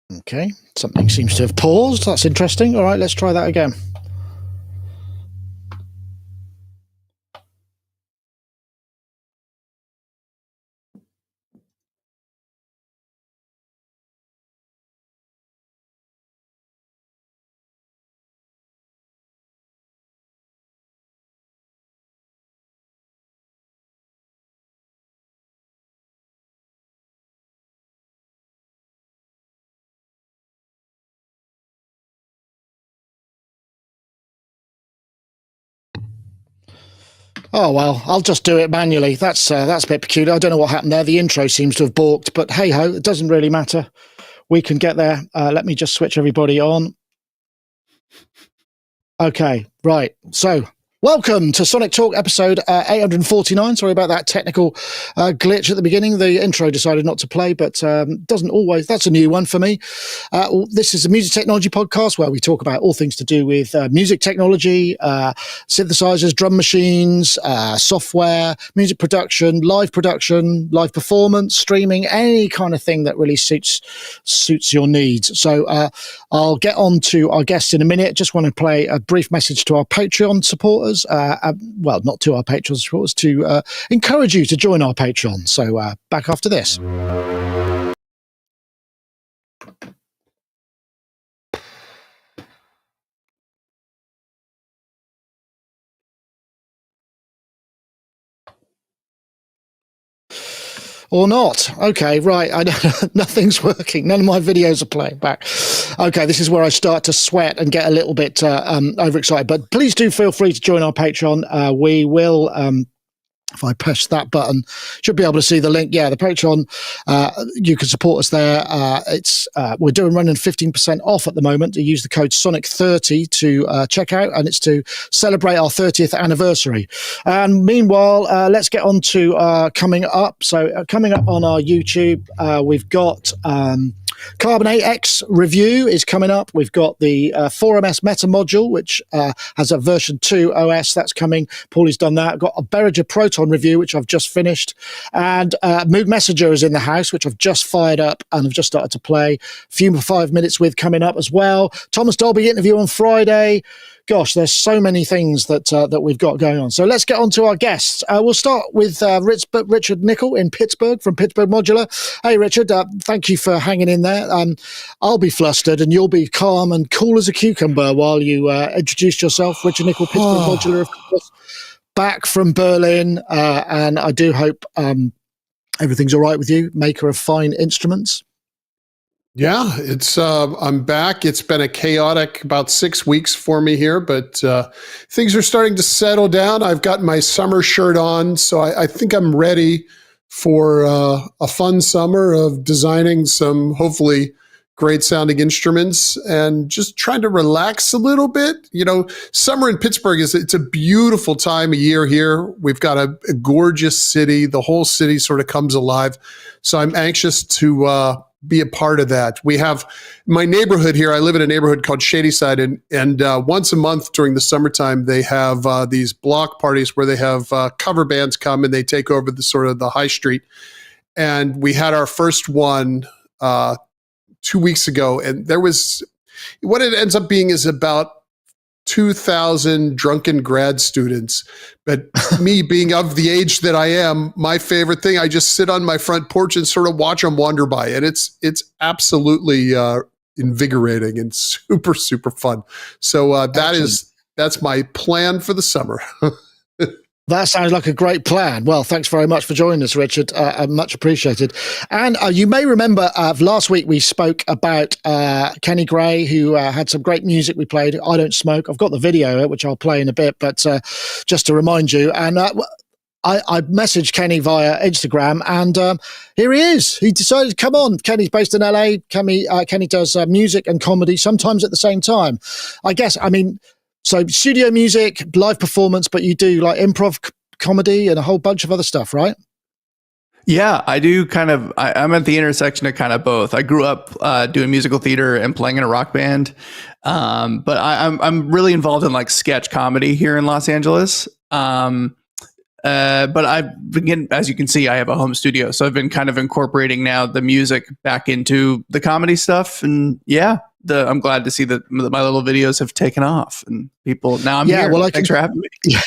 Okay, something seems to have paused. That's interesting. All right, let's try that again. Oh, well, I'll just do it manually. That's a bit peculiar. I don't know what happened there. The intro seems to have balked, but hey-ho, it doesn't really matter. We can get there. Let me just switch everybody on. Okay, right. So, welcome to Sonictalk episode 849. Sorry about that technical glitch at the beginning. The intro decided not to play, but doesn't always. That's a new one for me. This is a music technology podcast where we talk about all things to do with music technology, synthesizers, drum machines, software, music production, live performance, streaming, any kind of thing that really suits your needs. So I'll get on to our guests in a minute. Just want to play a brief message to our Patreon supporters. Well, not to our Patreon supporters, to encourage you to join our Patreon. So back after this. Or not. Okay, right. Nothing's working. None of my videos are playing back. Okay, this is where I start to sweat and get a little bit overexcited. But please do feel free to join our Patreon. We will... if I push that button, should be able to see the link. Yeah, the Patreon, you can support us there. We're running 15% off at the moment. You use the code Sonic30 to check out, and it's to celebrate our 30th anniversary. And meanwhile, let's get on to coming up. So coming up on our YouTube, we've got... Carbon 8X review is coming up. We've got the 4MS Meta module, which has a version 2 OS that's coming. Paulie's done that. I've got a Behringer Proton review, which I've just finished. And Moog Messenger is in the house, which I've just fired up and I've just started to play. A few 5 minutes with coming up as well. Thomas Dolby interview on Friday. Gosh, there's so many things that we've got going on. So let's get on to our guests. We'll start with Richard Nicol in Pittsburgh from Pittsburgh Modular. Hey, Richard, thank you for hanging in there. I'll be flustered and you'll be calm and cool as a cucumber while you introduce yourself. Richard Nicol, Pittsburgh Modular, of course, back from Berlin. And I do hope everything's all right with you, maker of fine instruments. Yeah, I'm back. It's been a chaotic about 6 weeks for me here, but things are starting to settle down. I've got my summer shirt on, so I think I'm ready for a fun summer of designing some hopefully great sounding instruments and just trying to relax a little bit. You know, summer in Pittsburgh it's a beautiful time of year here. We've got a gorgeous city. The whole city sort of comes alive. So I'm anxious to be a part of that. We have my neighborhood here. I live in a neighborhood called Shadyside, and once a month during the summertime, they have these block parties where they have cover bands come and they take over the sort of the high street. And we had our first one 2 weeks ago, and there was what it ends up being is about 2,000 drunken grad students. But me being of the age that I am, my favorite thing, I just sit on my front porch and sort of watch them wander by. And it's absolutely invigorating and super, super fun. So that's my plan for the summer. That sounds like a great plan. Well, thanks very much for joining us, Richard. Much appreciated. And you may remember last week we spoke about Kenny Gray, who had some great music we played. I Don't Smoke. I've got the video, which I'll play in a bit, but just to remind you. And I messaged Kenny via Instagram, and here he is. He decided to come on. Kenny's based in LA. Kenny does music and comedy sometimes at the same time. So studio music, live performance, but you do like improv comedy and a whole bunch of other stuff, right? Yeah, I do kind of. I'm at the intersection of kind of both. I grew up doing musical theater and playing in a rock band, but I'm really involved in like sketch comedy here in Los Angeles. but I've been, as you can see, I have a home studio, so I've been kind of incorporating now the music back into the comedy stuff, and yeah, I'm glad to see that my little videos have taken off, and people now I'm here. Well, thanks for having me. Yeah,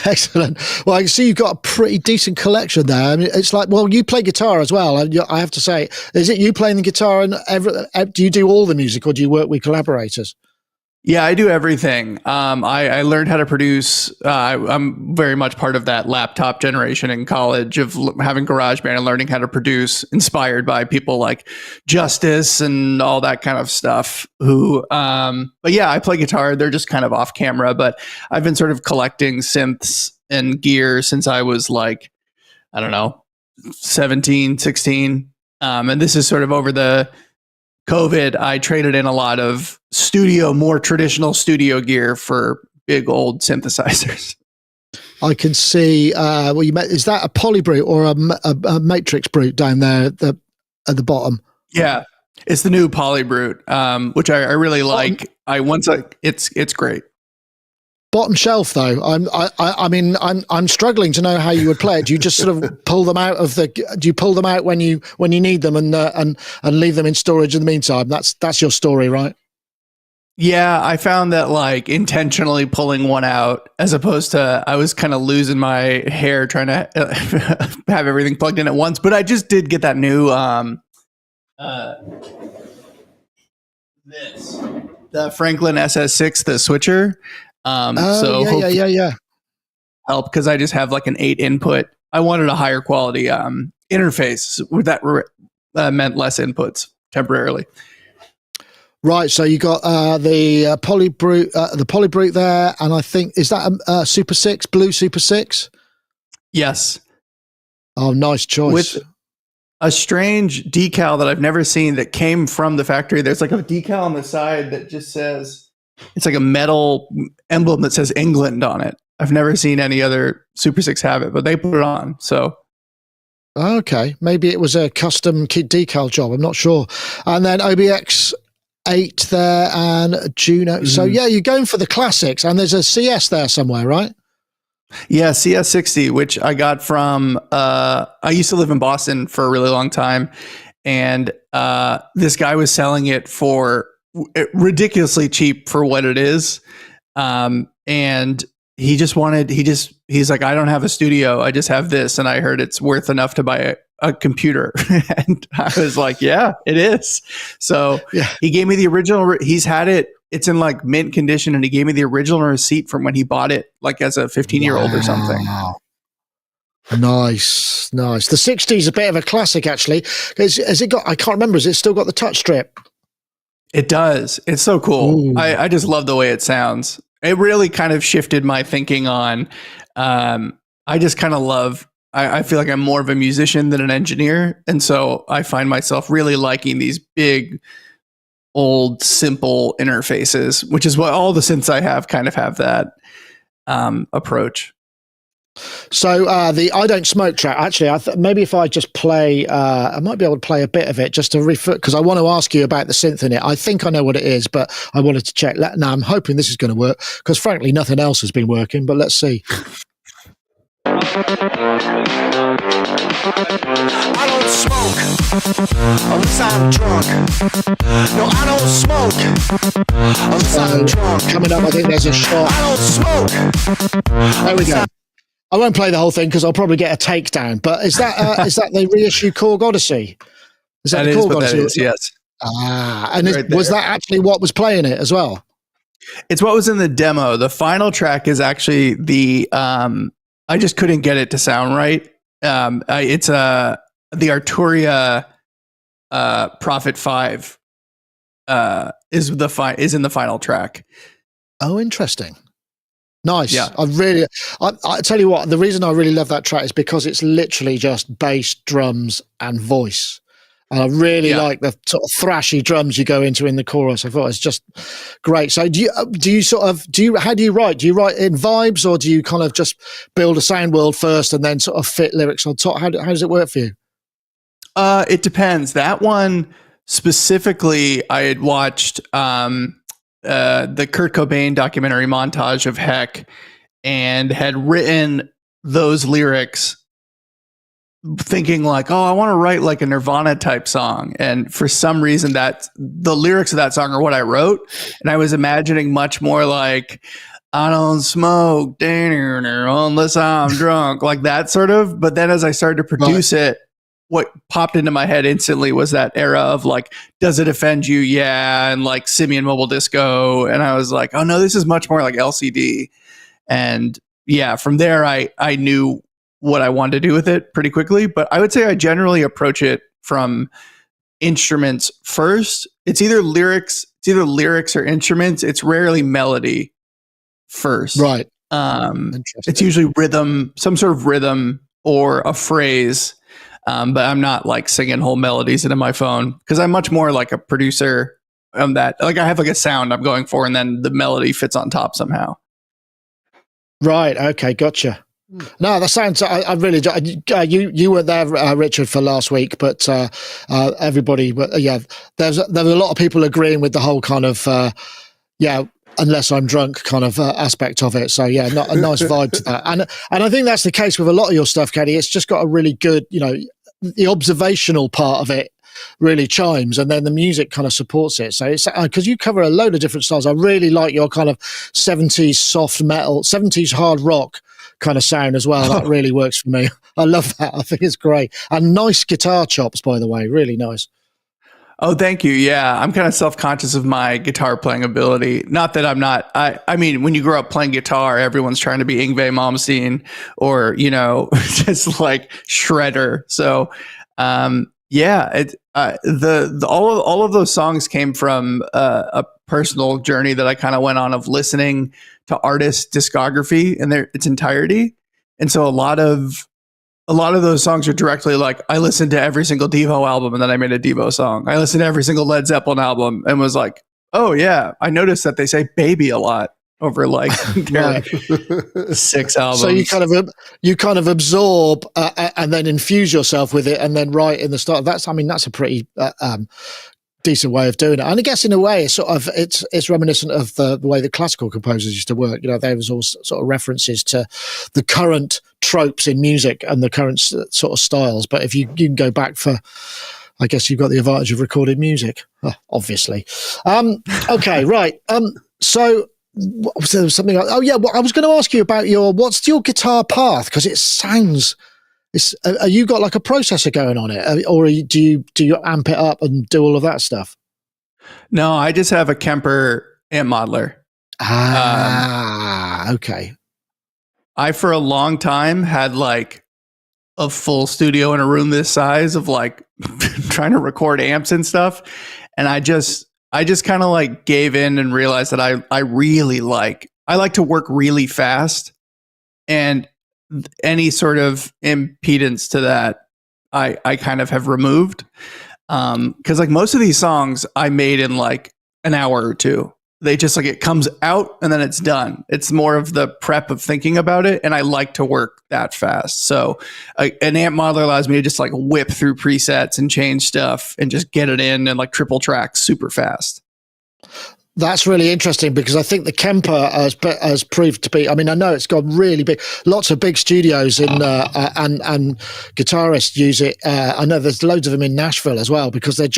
excellent. Well, I can see you've got a pretty decent collection there. I mean, it's like, well, you play guitar as well. I have to say, is it you playing the guitar, and do you do all the music, or do you work with collaborators? Yeah, I do everything. I learned how to produce. I'm very much part of that laptop generation in college of having GarageBand and learning how to produce, inspired by people like Justice and all that kind of stuff. But yeah, I play guitar. They're just kind of off camera, but I've been sort of collecting synths and gear since I was like, I don't know, 17, 16. And this is sort of over the COVID, I traded in a lot of more traditional studio gear for big old synthesizers. I can see. Is that a polybrute or a matrix brute down there at the bottom? Yeah, it's the new polybrute, which I really like. It's great. Bottom shelf, though. I'm struggling to know how you would play it. Do you just sort of pull them out do you pull them out when you need them and leave them in storage in the meantime? That's your story, right? Yeah, I found that like intentionally pulling one out, as opposed to I was kind of losing my hair trying to have everything plugged in at once. But I just did get that new the Franklin SS6, the switcher. Yeah. Help, because I just have like an 8 input. I wanted a higher quality interface that meant less inputs temporarily. Right, so you got the polybrute there, and I think is that a Super 6, blue Super 6? Yes. Oh, nice choice. With a strange decal that I've never seen that came from the factory. There's like a decal on the side that just says, it's like a metal emblem that says England on it. I've never seen any other Super 6 have it, but they put it on. So, okay, maybe it was a custom decal job. I'm not sure. And then OBX 8 there and Juno. Mm-hmm. So yeah, you're going for the classics, and there's a CS there somewhere, right? Yeah, CS60, which I got from. I used to live in Boston for a really long time, and this guy was selling it for ridiculously cheap for what it is, and he's like, I don't have a studio, I just have this, and I heard it's worth enough to buy a computer. And I was like, yeah, it is. So yeah. He gave me the original. He's had it, it's in like mint condition, and he gave me the original receipt from when he bought it, like as a 15-year-old or something. Nice. The 60 is a bit of a classic, actually. Has it got, I can't remember, has it still got the touch strip? It does. It's so cool. I just love the way it sounds. It really kind of shifted my thinking on, I just kind of love, I feel like I'm more of a musician than an engineer. And so I find myself really liking these big, old, simple interfaces, which is what all the synths I have kind of have that approach. So the I Don't Smoke track, actually, maybe if I just play, I might be able to play a bit of it just to refer, because I want to ask you about the synth in it. I think I know what it is, but I wanted to check. Now, I'm hoping this is going to work, because frankly, nothing else has been working, but let's see. I don't smoke unless I'm drunk. No, I don't smoke unless I'm drunk. Coming up, I think there's a shot. I don't smoke. There we go. I won't play the whole thing because I'll probably get a takedown. But is that the reissue Korg Odyssey? Is that the Korg Odyssey? That is, yes. And was that actually what was playing it as well? It's what was in the demo. The final track is actually the. I just couldn't get it to sound right. It's the Arturia Prophet 5 is in the final track. Oh, interesting. Nice. Yeah. I tell you what, the reason I really love that track is because it's literally just bass, drums, and voice. And I really like the sort of thrashy drums you go into in the chorus. I thought it's just great. So how do you write? Do you write in vibes, or do you kind of just build a sound world first and then sort of fit lyrics on top? How does it work for you? It depends. That one specifically, I had watched the Kurt Cobain documentary montage of Heck, and had written those lyrics thinking like, oh, I want to write like a Nirvana type song. And for some reason that the lyrics of that song are what I wrote. And I was imagining much more like, I don't smoke unless I'm drunk, like that sort of. But then as I started to produce it, what popped into my head instantly was that era of like, does it offend you? Yeah. And like Simian Mobile Disco. And I was like, oh no, this is much more like LCD. And yeah, from there, I knew what I wanted to do with it pretty quickly. But I would say I generally approach it from instruments first. It's either lyrics or instruments. It's rarely melody first. Right. It's usually rhythm, some sort of rhythm or a phrase. But I'm not like singing whole melodies into my phone because I'm much more like a producer that like I have like a sound I'm going for and then the melody fits on top somehow. Right. Okay. Gotcha. No, that sounds. I really. You were there, Richard, for last week, but everybody. Yeah, there were a lot of people agreeing with the whole kind of unless I'm drunk kind of aspect of it. So yeah, not a nice vibe to that. And I think that's the case with a lot of your stuff, Kenny. It's just got a really good, the observational part of it really chimes, and then the music kind of supports it. So it's because you cover a load of different styles. I really like your kind of 70s soft metal, 70s hard rock kind of sound as well. That really works for me. I love that. I think it's great. And nice guitar chops, by the way. Really nice. Oh, thank you. Yeah, I'm kind of self-conscious of my guitar playing ability. Not that I'm not. I mean, when you grow up playing guitar, everyone's trying to be Yngwie Malmsteen or just like Shredder. So, yeah, all of those songs came from a personal journey that I kind of went on of listening to artists' discography in its entirety, and so a lot of those songs are directly like, I listened to every single Devo album and then I made a Devo song. I listened to every single Led Zeppelin album and was like, oh yeah, I noticed that they say baby a lot over like their 6 albums. So you kind of absorb and then infuse yourself with it and then write in the start. That's a pretty decent way of doing it. And I guess in a way it's reminiscent of the way the classical composers used to work. There was all sort of references to the current tropes in music and the current sort of styles. But if you can go back I guess you've got the advantage of recorded music, obviously. Okay, right. So there was something. I was going to ask you about what's your guitar path, because it sounds. Are you got like a processor going on it, or do you amp it up and do all of that stuff? No, I just have a Kemper amp modeler. Okay. I for a long time had like a full studio in a room this size of like trying to record amps and stuff, and I just kind of like gave in and realized that I really like to work really fast, and any sort of impedance to that I kind of have removed, because like most of these songs I made in like an hour or two. They just like, it comes out and then it's done. It's more of the prep of thinking about it, and I like to work that fast. So an amp modeler allows me to just like whip through presets and change stuff and just get it in and like triple track super fast. That's really interesting, because I think the Kemper has proved to be. I mean, I know it's gone really big. Lots of big studios and guitarists use it. I know there's loads of them in Nashville as well, because they've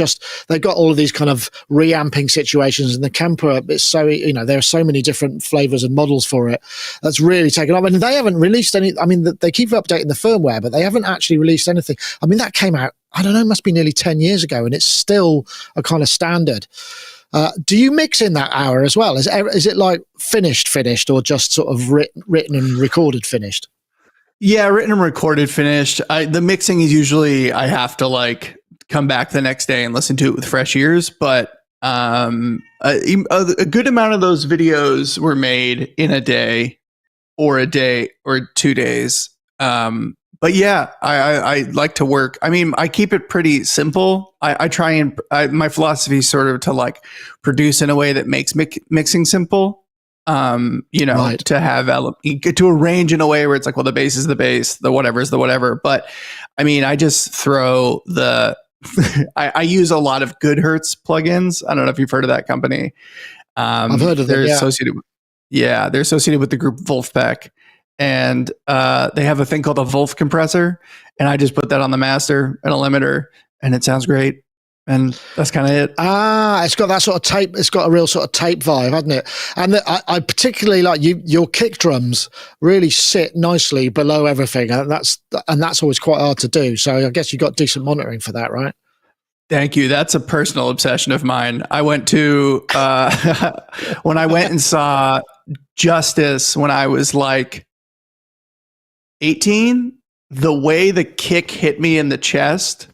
got all of these kind of reamping situations. And the Kemper, it's so there are so many different flavors and models for it. That's really taken off. And they haven't released any. I mean, they keep updating the firmware, but they haven't actually released anything. I mean, that came out, I don't know, it must be nearly 10 years ago, and it's still a kind of standard. Do you mix in that hour as well? Is it like finished, or just sort of written and recorded finished? Yeah, written and recorded finished. The mixing is usually I have to like come back the next day and listen to it with fresh ears. But a good amount of those videos were made in a day or 2 days. But yeah, I like to work. I mean, I keep it pretty simple. I try and my philosophy is sort of to like produce in a way that makes mixing simple. Right. To have to arrange in a way where it's like, well, the bass is the bass, the whatever is the whatever. But I mean, I just throw I use a lot of Good Hertz plugins. I don't know if you've heard of that company. I've heard of them. They're associated with the group Wolfpack. and they have a thing called a Wolf compressor, and I just put that on the master and a limiter, and it sounds great. And that's kind of it. It's got that sort of tape. It's got a real sort of tape vibe, hasn't it? And I particularly like your kick drums really sit nicely below everything, and that's always quite hard to do. So I guess you got decent monitoring for that, right? Thank you. That's a personal obsession of mine. I went to when I went and saw Justice when I was like 18. The way the kick hit me in the chest.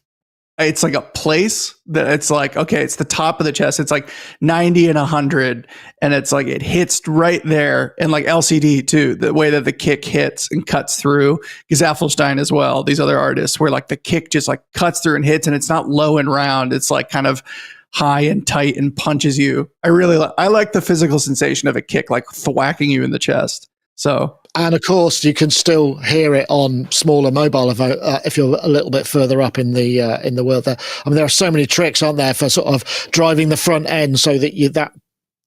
It's like a place that it's like, okay, it's the top of the chest. It's like 90 and 100. And it's like, it hits right there. And like LCD too, the way that the kick hits and cuts through. Gesaffelstein as well, these other artists, where like the kick just like cuts through and hits, and it's not low and round. It's like kind of high and tight and punches you. I like the physical sensation of a kick, like thwacking you in the chest. So, and of course, you can still hear it on smaller mobile if you're a little bit further up in the world. There, I mean, there are so many tricks, aren't there, for sort of driving the front end so that that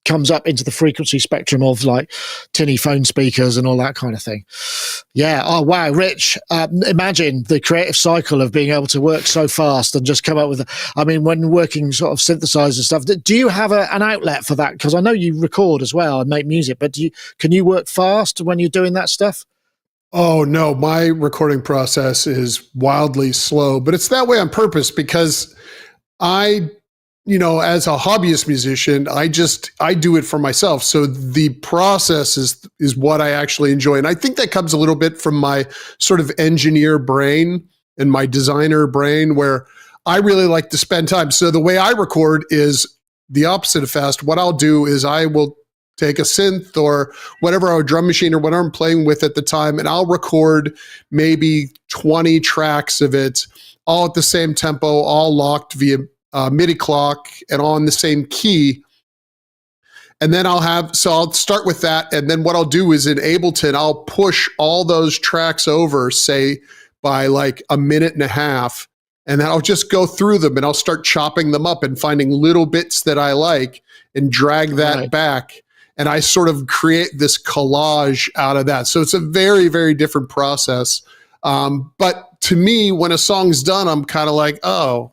comes up into the frequency spectrum of like tinny phone speakers and all that kind of thing. Yeah. Oh wow, Rich. Imagine the creative cycle of being able to work so fast and just come up with. I mean, when working sort of synthesizer stuff, do you have an outlet for that? Because I know you record as well and make music, but can you work fast when you're doing that stuff? Oh no, my recording process is wildly slow, but it's that way on purpose because as a hobbyist musician, I do it for myself. So the process is what I actually enjoy. And I think that comes a little bit from my sort of engineer brain and my designer brain, where I really like to spend time. So the way I record is the opposite of fast. What I'll do is I will take a synth or whatever, or a drum machine or whatever I'm playing with at the time, and I'll record maybe 20 tracks of it all at the same tempo, all locked via MIDI clock and all in the same key. And then I'll start with that. And then what I'll do is in Ableton, I'll push all those tracks over, say by like a minute and a half. And then I'll just go through them and I'll start chopping them up and finding little bits that I like and drag that back. And I sort of create this collage out of that. So it's a very, very different process. But to me, when a song's done, I'm kind of like, oh,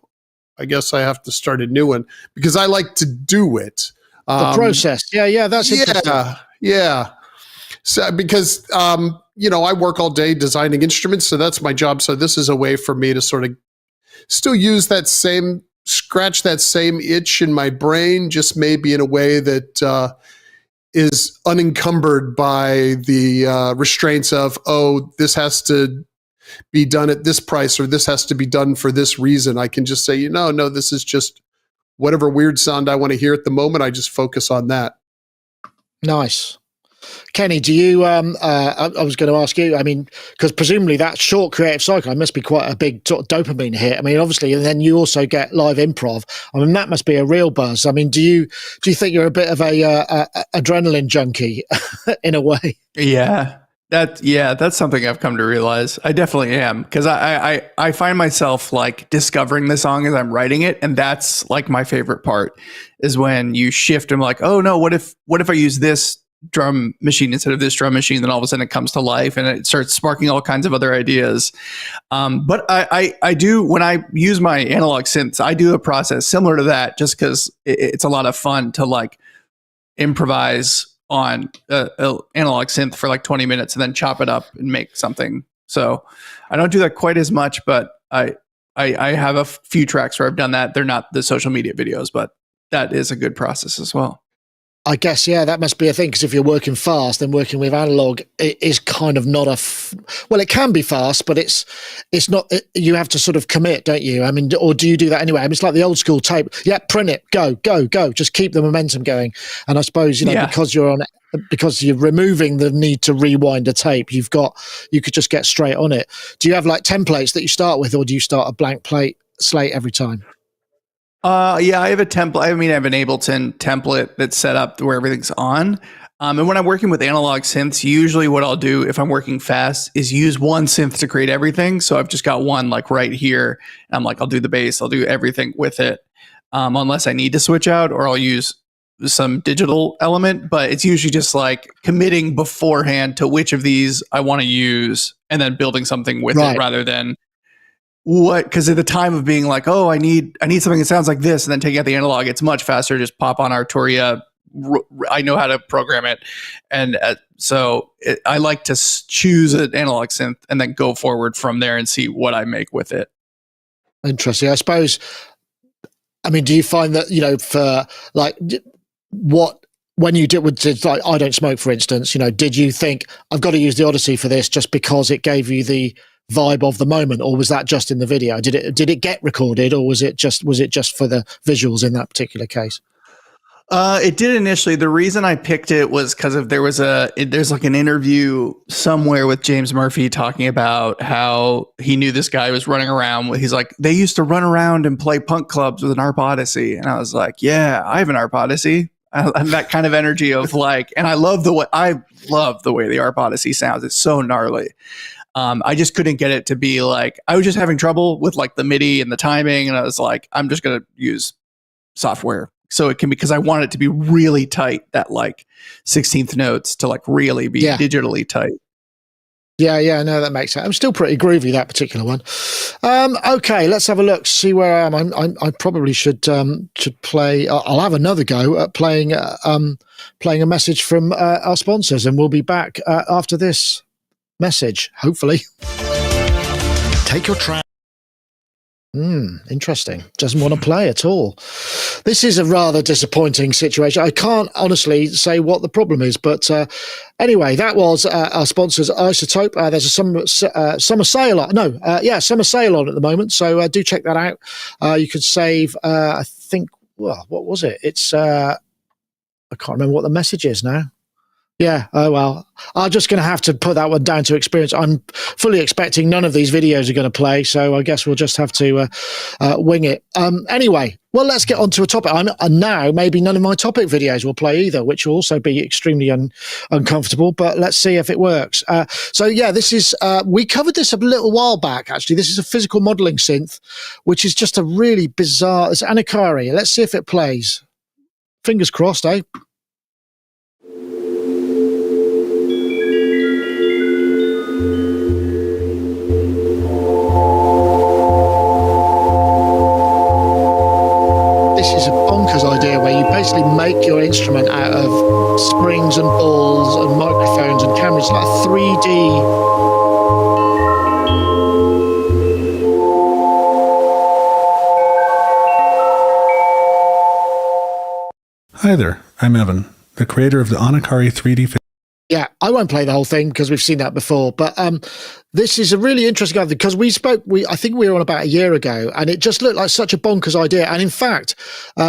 I guess I have to start a new one because I like to do it. The process. Yeah. That's interesting. Yeah. So because, I work all day designing instruments, so that's my job. So this is a way for me to sort of still use scratch that same itch in my brain, just maybe in a way that is unencumbered by the restraints of, this has to be done at this price or this has to be done for this reason. I can just say, no, this is just whatever weird sound I want to hear at the moment. I just focus on that. Nice. Kenny, do you, I was going to ask you, I mean, because presumably that short creative cycle must be quite a big sort of dopamine hit. I mean, obviously, and then you also get live improv. I mean, that must be a real buzz. I mean, do you think you're a bit of a adrenaline junkie in a way? Yeah. That's something I've come to realize. I definitely am, because I find myself like discovering the song as I'm writing it, and that's like my favorite part is when you shift. I'm like, oh no, what if I use this drum machine instead of this drum machine? Then all of a sudden it comes to life and it starts sparking all kinds of other ideas. But I do, when I use my analog synths, I do a process similar to that, just because it's a lot of fun to like improvise on an analog synth for like 20 minutes and then chop it up and make something. So I don't do that quite as much, but I have a few tracks where I've done that. They're not the social media videos, but that is a good process as well. I guess, yeah, that must be a thing, because if you're working fast, then working with analog is kind of not well, it can be fast, but it's not, you have to sort of commit, don't you? I mean, or do you do that anyway? I mean, it's like the old school tape. Yeah, print it, go, just keep the momentum going. And I suppose, because you're removing the need to rewind a tape, you could just get straight on it. Do you have like templates that you start with, or do you start a blank slate every time? Yeah, I have a template. I have an Ableton template that's set up where everything's on. And when I'm working with analog synths, usually what I'll do if I'm working fast is use one synth to create everything. So I've just got one like right here. And I'm like, I'll do the bass, I'll do everything with it. Unless I need to switch out, or I'll use some digital element, but it's usually just like committing beforehand to which of these I want to use and then building something with it rather than because at the time of being like, oh, I need something that sounds like this, and then taking out the analog, it's much faster. Just pop on Arturia. I know how to program it. And I like to choose an analog synth and then go forward from there and see what I make with it. Interesting. I suppose, I mean, do you find that, for like when you did like I Don't Smoke, for instance, did you think I've got to use the Odyssey for this just because it gave you the vibe of the moment, or was that just in the video? Did it get recorded, or was it just for the visuals in that particular case? It did initially. The reason I picked it was because there's like an interview somewhere with James Murphy talking about how he knew this guy was running around. He's like, they used to run around and play punk clubs with an ARP Odyssey. And I was like, yeah, I have an ARP Odyssey. And that kind of energy of like, and I love the way the ARP Odyssey sounds. It's so gnarly. I just couldn't get it to be like, I was just having trouble with like the MIDI and the timing. And I was like, I'm just going to use software. So it can be, because I want it to be really tight, that like 16th notes to like really be digitally tight. Yeah, no, that makes sense. I'm still pretty groovy, that particular one. Okay, let's have a look, see where I am. I probably should play. I'll have another go at playing a message from our sponsors, and we'll be back after this message, hopefully. Take your track. Interesting. Doesn't want to play at all. This is a rather disappointing situation. I can't honestly say what the problem is, but anyway, that was our sponsors, Isotope. There's a summer sale on. Summer sale on at the moment, so do check that out. You could save. I think. Well, what was it? It's. I can't remember what the message is now. Yeah, oh well. I'm just going to have to put that one down to experience. I'm fully expecting none of these videos are going to play, so I guess we'll just have to wing it. Anyway, well, let's get on to a topic. And now maybe none of my topic videos will play either, which will also be extremely uncomfortable, but let's see if it works. This is, we covered this a little while back, actually. This is a physical modeling synth, which is just a really bizarre, it's Anukari. Let's see if it plays. Fingers crossed, eh? This is a bonkers idea where you basically make your instrument out of springs and balls and microphones and cameras, like 3D. Hi there, I'm Evan, the creator of the Anukari 3D. Yeah, I won't play the whole thing because we've seen that before, but this is a really interesting idea because I think we were on about a year ago, and it just looked like such a bonkers idea. And in fact,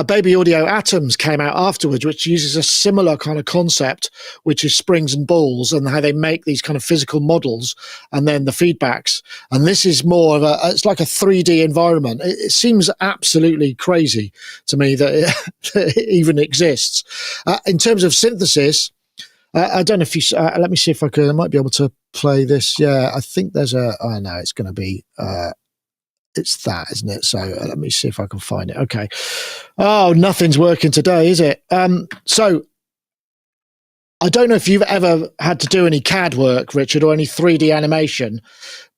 Baby Audio Atoms came out afterwards, which uses a similar kind of concept, which is springs and balls and how they make these kind of physical models and then the feedbacks. And this is more of it's like a 3D environment. It seems absolutely crazy to me that it even exists. In terms of synthesis, I don't know if you. Let me see if I might be able to play this. Yeah, I think there's oh no, it's going to be. It's that, isn't it? So let me see if I can find it. Okay. Oh, nothing's working today, is it? So I don't know if you've ever had to do any CAD work, Richard, or any 3D animation,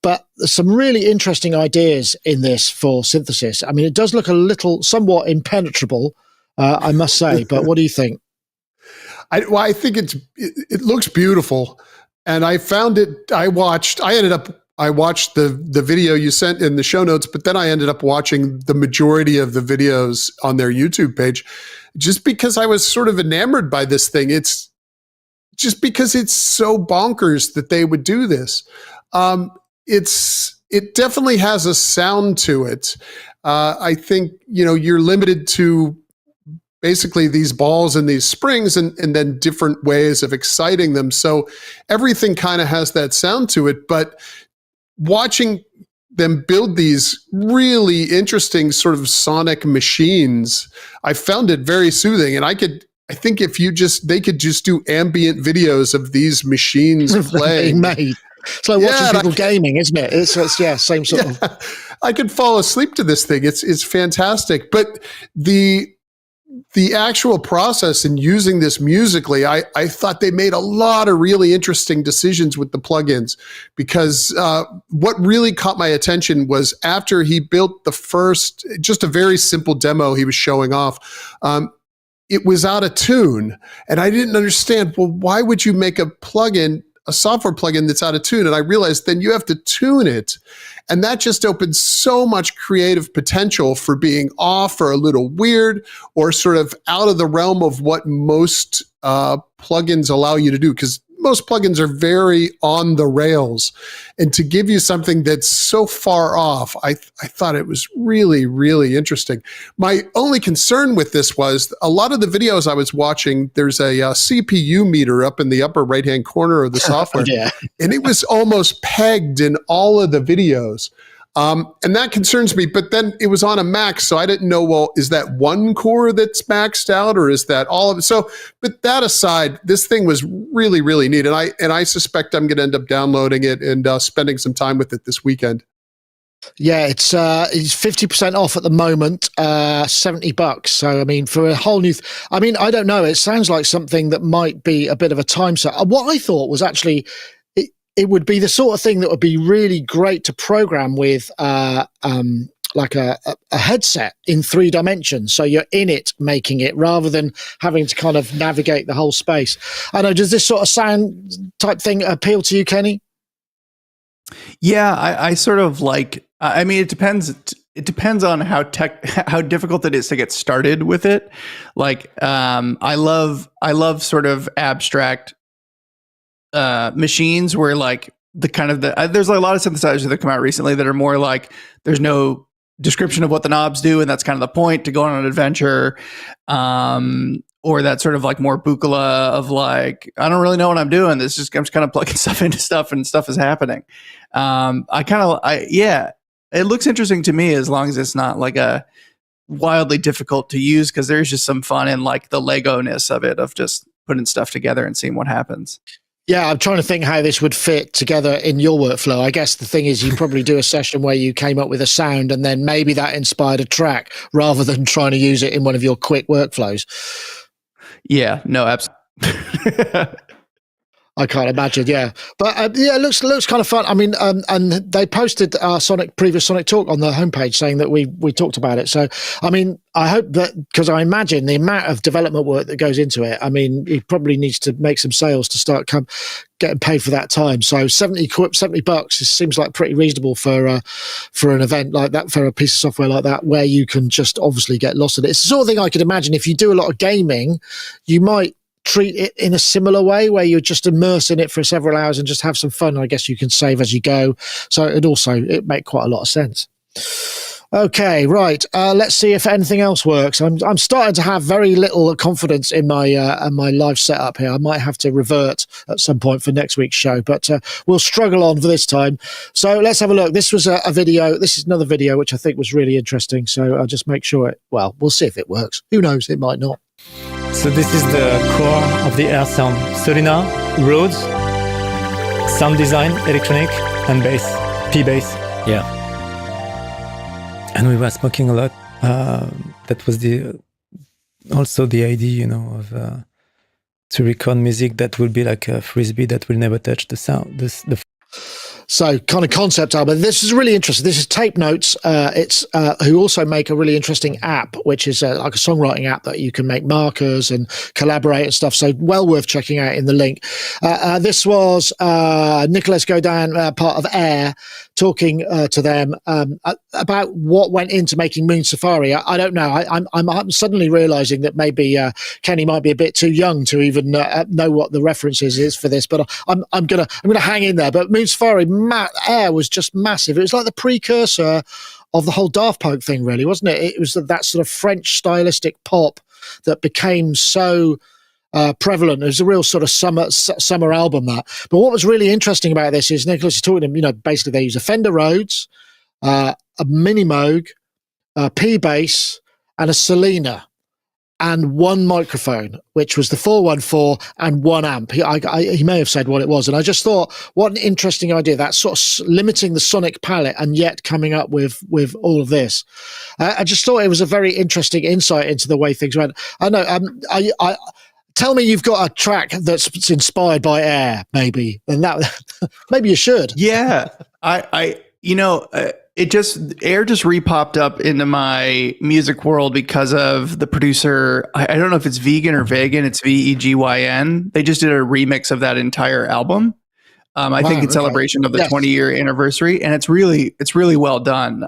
but there's some really interesting ideas in this for synthesis. I mean, it does look somewhat impenetrable, I must say. But what do you think? I think it looks beautiful, and I found it. I watched the video you sent in the show notes, but then I ended up watching the majority of the videos on their YouTube page, just because I was sort of enamored by this thing. It's just because it's so bonkers that they would do this. It definitely has a sound to it. I think you're limited to basically these balls and these springs and then different ways of exciting them. So everything kind of has that sound to it, but watching them build these really interesting sort of sonic machines, I found it very soothing. And I think if they could just do ambient videos of these machines playing. Made. It's like watching people gaming, isn't it? It's same sort of. I could fall asleep to this thing. It's fantastic. But the actual process in using this musically, I thought they made a lot of really interesting decisions with the plugins, because what really caught my attention was after he built the first, just a very simple demo he was showing off, it was out of tune. And I didn't understand, well, why would you make a plugin, a software plugin that's out of tune? And I realized then you have to tune it. And that just opens so much creative potential for being off or a little weird or sort of out of the realm of what most plugins allow you to do, because most plugins are very on the rails. And to give you something that's so far off, I thought it was really, really interesting. My only concern with this was a lot of the videos I was watching, there's a CPU meter up in the upper right-hand corner of the software. Yeah. And it was almost pegged in all of the videos. And that concerns me, but then it was on a Mac, so I didn't know, well, is that one core that's maxed out, or is that all of it? So, but that aside, this thing was really, really neat. And I suspect I'm going to end up downloading it and spending some time with it this weekend. Yeah, it's 50% off at the moment, $70. So, I mean, for a whole new, I mean, I don't know. It sounds like something that might be a bit of a time set. What I thought was actually, it would be the sort of thing that would be really great to program with like a headset in 3 dimensions. So you're in it making it rather than having to kind of navigate the whole space. I know, does this sort of sound type thing appeal to you, Kenny? Yeah, I sort of like, I mean, it depends. It depends on how difficult it is to get started with it. Like, I love sort of abstract machines where like there's a lot of synthesizers that come out recently that are more like there's no description of what the knobs do, and that's kind of the point, to go on an adventure, or that sort of like more Buchla of like, I don't really know what I'm doing. I'm just kind of plugging stuff into stuff and stuff is happening. Yeah, it looks interesting to me as long as it's not like a wildly difficult to use, because there's just some fun in like the Lego-ness of it, of just putting stuff together and seeing what happens. Yeah, I'm trying to think how this would fit together in your workflow. I guess the thing is, you probably do a session where you came up with a sound and then maybe that inspired a track rather than trying to use it in one of your quick workflows. Yeah, no, absolutely. I can't imagine, yeah. But yeah, it looks kind of fun. I mean, and they posted our previous Sonic Talk on the homepage saying that we talked about it. So, I mean, I hope that, because I imagine the amount of development work that goes into it, I mean, he probably needs to make some sales to start getting paid for that time. So $70 seems like pretty reasonable for an event like that, for a piece of software like that, where you can just obviously get lost in it. It's the sort of thing I could imagine if you do a lot of gaming, you might treat it in a similar way, where you just immerse in it for several hours and just have some fun. I guess you can save as you go. So it make quite a lot of sense. Okay, right. Let's see if anything else works. I'm starting to have very little confidence in my live setup here. I might have to revert at some point for next week's show, but we'll struggle on for this time. So let's have a look. This was a video. This is another video which I think was really interesting. So I'll just make sure we'll see if it works. Who knows? It might not. So this is the core of the Air Sound. Solina, Rhodes, sound design, electronic, and bass, P-bass. Yeah. And we were smoking a lot. That was also the idea, of to record music that will be like a frisbee that will never touch the sound. So kind of concept album. This is really interesting. This is Tape Notes. It's who also make a really interesting app, which is like a songwriting app that you can make markers and collaborate and stuff. So well worth checking out in the link. This was Nicolas Godin, part of Air, talking to them about what went into making Moon Safari. I don't know. I'm suddenly realizing that maybe Kenny might be a bit too young to even know what the references is for this, but I'm gonna hang in there. But Moon Safari, Air was just massive. It was like the precursor of the whole Daft Punk thing, really, wasn't it? It was that sort of French stylistic pop that became so prevalent. It was a real sort of summer album, that. But what was really interesting about this is Nicholas is talking to him, basically they use a Fender Rhodes, a Mini Moog, a P-Bass, and a Selena. and one microphone, which was the 414 and one amp. He may have said what it was. And I just thought, what an interesting idea. That's sort of limiting the sonic palette and yet coming up with all of this. I just thought it was a very interesting insight into the way things went. I know. Tell me you've got a track that's inspired by Air, maybe. And that maybe you should. Yeah. Air just re-popped up into my music world because of the producer. I don't know if it's Vegan or Vegan. It's Vegyn. They just did a remix of that entire album. I think in celebration of the 20-year anniversary, and it's really well done.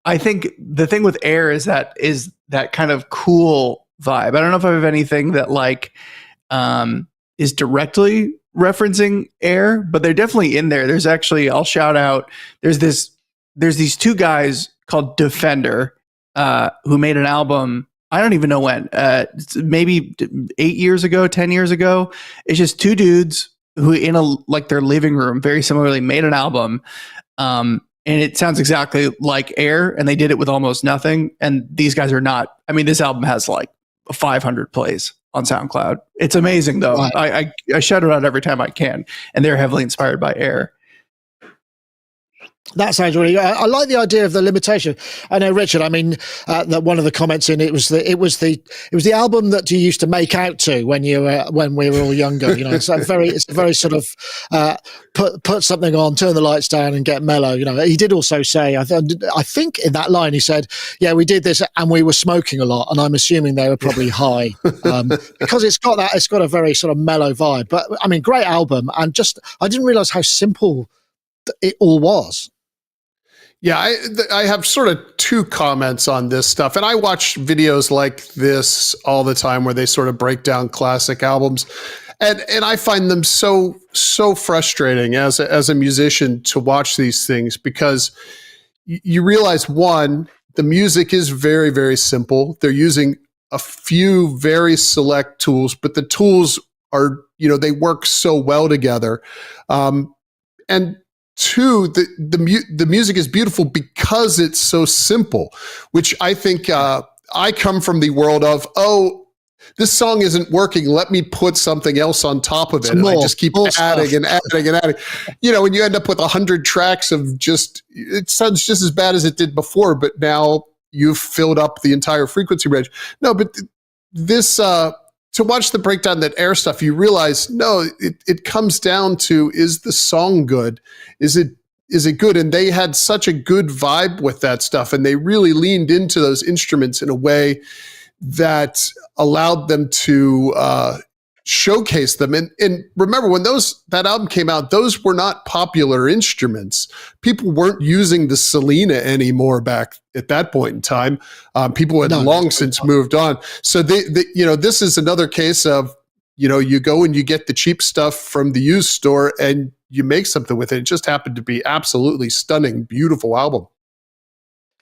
I think the thing with Air is that kind of cool vibe. I don't know if I have anything that is directly referencing Air, but they're definitely in there. There's actually, I'll shout out, there's these two guys called Defender who made an album, I don't even know when, maybe 8 years ago, 10 years ago. It's just two dudes who in their living room very similarly made an album, and it sounds exactly like Air, and they did it with almost nothing. And these guys are not, I mean, this album has 500 plays on SoundCloud. It's amazing though. Right. I shout it out every time I can, and they're heavily inspired by Air. That sounds really good. I like the idea of the limitation. I know, Richard. I mean, that one of the comments in it was the album that you used to make out to when we were all younger. You know, it's a very sort of put something on, turn the lights down, and get mellow. You know, he did also say, I think in that line he said, "Yeah, we did this and we were smoking a lot," and I'm assuming they were probably high because it's got a very sort of mellow vibe. But I mean, great album, and I didn't realize how simple it all was. Yeah, I have sort of two comments on this stuff. And I watch videos like this all the time where they sort of break down classic albums. And I find them so frustrating as a musician to watch these things, because you realize, one, the music is very, very simple. They're using a few very select tools, but the tools are, they work so well together. And two, the music is beautiful because it's so simple, which I think I come from the world of, this song isn't working, let me put something else on top of it. And I just keep adding and adding and adding. When you end up with 100 tracks of it sounds just as bad as it did before, but now you've filled up the entire frequency range. No, but this, to watch the breakdown, that Air stuff, you realize, no, it comes down to, is the song good? Is it good? And they had such a good vibe with that stuff, and they really leaned into those instruments in a way that allowed them to showcase them. And remember, when that album came out, those were not popular instruments. People weren't using the Selena anymore back at that point in time. People had long since moved on. So this is another case of, you go and you get the cheap stuff from the used store and you make something with it. It just happened to be absolutely stunning, beautiful album.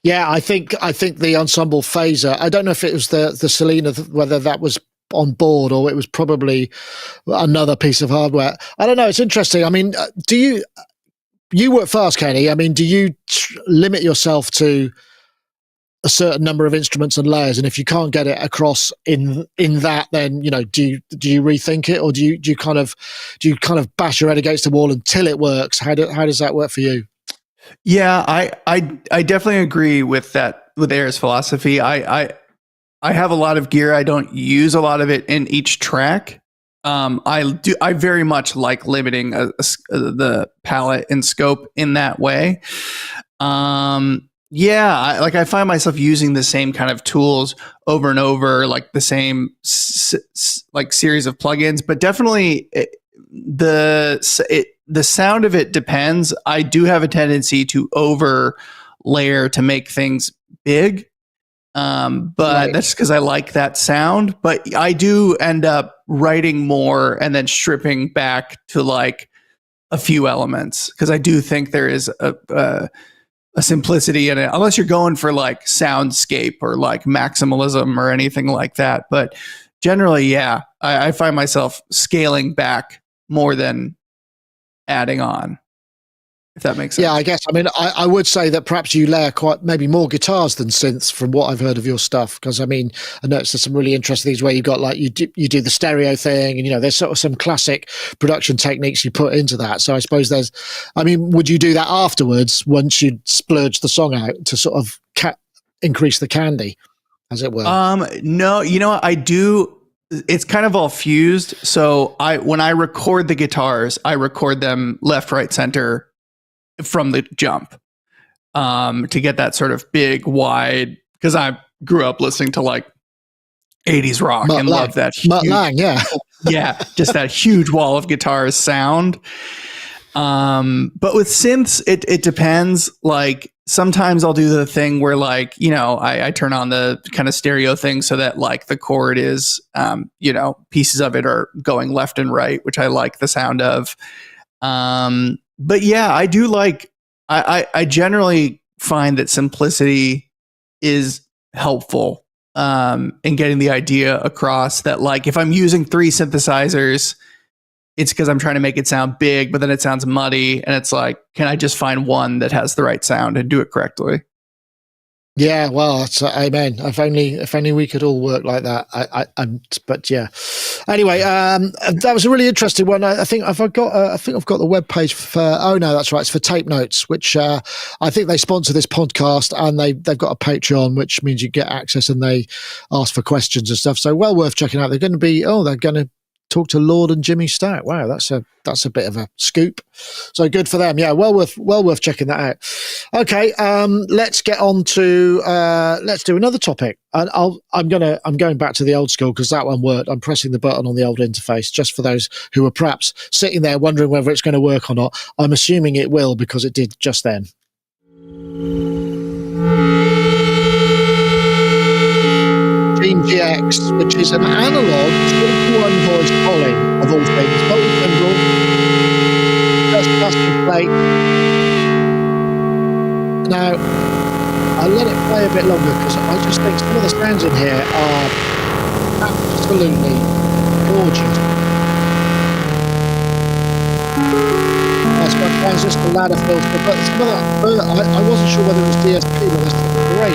Yeah, I think the ensemble phaser, I don't know if it was the Selena, whether that was on board or it was probably another piece of hardware. I don't know. It's interesting. I mean, do you work fast, Kenny? I mean, do you limit yourself to a certain number of instruments and layers? And if you can't get it across in that, then, do you rethink it, or do you kind of bash your head against the wall until it works? How does that work for you? Yeah, I definitely agree with that, with Air's philosophy. I have a lot of gear. I don't use a lot of it in each track. I very much like limiting the palette and scope in that way. I find myself using the same kind of tools over and over, like the same series of plugins, but definitely the sound of it depends. I do have a tendency to over layer to make things big. But that's because I like that sound. But I do end up writing more and then stripping back to a few elements, because I do think there is a simplicity in it, unless you're going for soundscape or maximalism or anything like that. But generally, I find myself scaling back more than adding on, if that makes sense. Yeah, I guess. I mean, I would say that perhaps you layer quite maybe more guitars than synths from what I've heard of your stuff. Because I mean, I noticed there's some really interesting things where you've got like you do the stereo thing, and you know, there's sort of some classic production techniques you put into that. So I suppose would you do that afterwards once you splurge the song out to sort of increase the candy, as it were? No, you know what I do. It's kind of all fused. So when I record the guitars, I record them left, right, center from the jump, to get that sort of big, wide, because I grew up listening to like 80s rock and love that. Mutt Lang, yeah. Yeah, just that huge wall of guitars sound. But with synths, it depends. Like sometimes I'll do the thing where like, you know, I turn on the kind of stereo thing so that like the chord is, you know, pieces of it are going left and right, which I like the sound of. But yeah, I do like, I generally find that simplicity is helpful, in getting the idea across that like, if I'm using 3 synthesizers, it's because I'm trying to make it sound big, but then it sounds muddy. And it's like, can I just find one that has the right sound and do it correctly? Yeah, well, that's amen. If only we could all work like that. But yeah. Anyway, that was a really interesting one. I think I've got the webpage for. Oh no, that's right. It's for Tape Notes, which I think they sponsor this podcast, and they've got a Patreon, which means you get access, and they ask for questions and stuff. So well worth checking out. They're going to talk to Lord and Jimmy Stack. Wow, that's a bit of a scoop. So good for them. Yeah, well worth checking that out. Okay, let's get on to let's do another topic. And I'm going back to the old school because that one worked. I'm pressing the button on the old interface just for those who are perhaps sitting there wondering whether it's going to work or not. I'm assuming it will because it did just then. Gene GX, which is an analog 21 voice polling of all things, multi-timbral, just custom plate. Now, I'll let it play a bit longer because I just think some of the sounds in here are absolutely gorgeous. That's my transistor ladder filter, but some of that, I wasn't sure whether it was DSP, but that's great.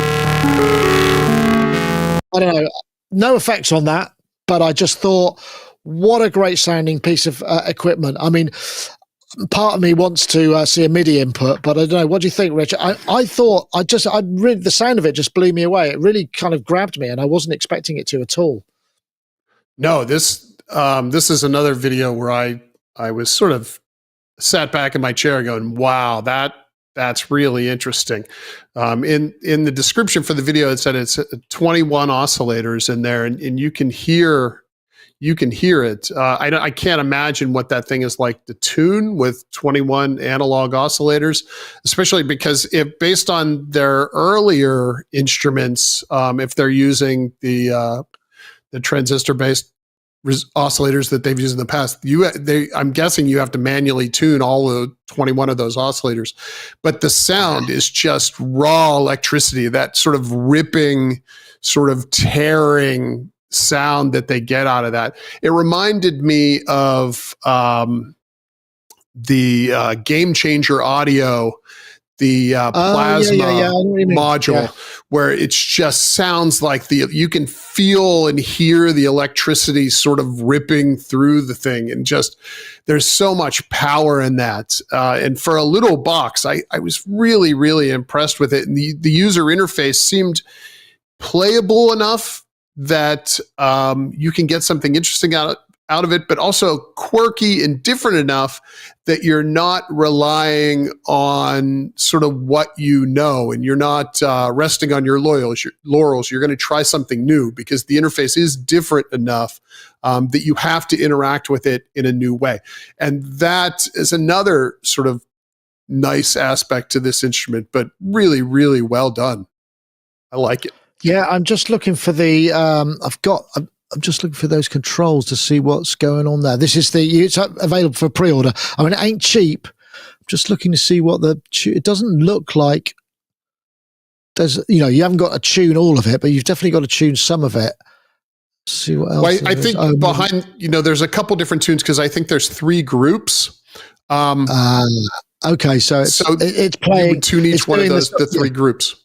I don't know, no effects on that, but I just thought, what a great sounding piece of equipment. I mean, part of me wants to see a MIDI input, but I don't know. What do you think, Richard? I thought the sound of it just blew me away. It really kind of grabbed me, and I wasn't expecting it to at all. No, this is another video where I was sort of sat back in my chair going, wow, that's really interesting. In the description for the video, it said it's 21 oscillators in there, and you can hear it. I can't imagine what that thing is like to tune with 21 analog oscillators, especially because based on their earlier instruments, if they're using the transistor-based oscillators that they've used in the past, I'm guessing you have to manually tune all the 21 of those oscillators, but the sound is just raw electricity, that sort of ripping, sort of tearing sound that they get out of that. It reminded me of the Game Changer Audio, the plasma module, where it just sounds like you can feel and hear the electricity sort of ripping through the thing, and just there's so much power in that. And for a little box, I was really, really impressed with it. And the user interface seemed playable enough that you can get something interesting out of it, but also quirky and different enough that you're not relying on sort of what you know, and you're not resting on your laurels. You're going to try something new because the interface is different enough that you have to interact with it in a new way. And that is another sort of nice aspect to this instrument, but really, really well done. I like it. Yeah, I'm just looking for I'm just looking for those controls to see what's going on there. This is it's available for pre-order. I mean, it ain't cheap. I'm just looking to see what it doesn't look like. You haven't got to tune all of it, but you've definitely got to tune some of it. See what else. Well, I think behind, there's a couple different tunes because I think there's 3 groups. Okay, so it's playing. You would tune each one of those the three groups.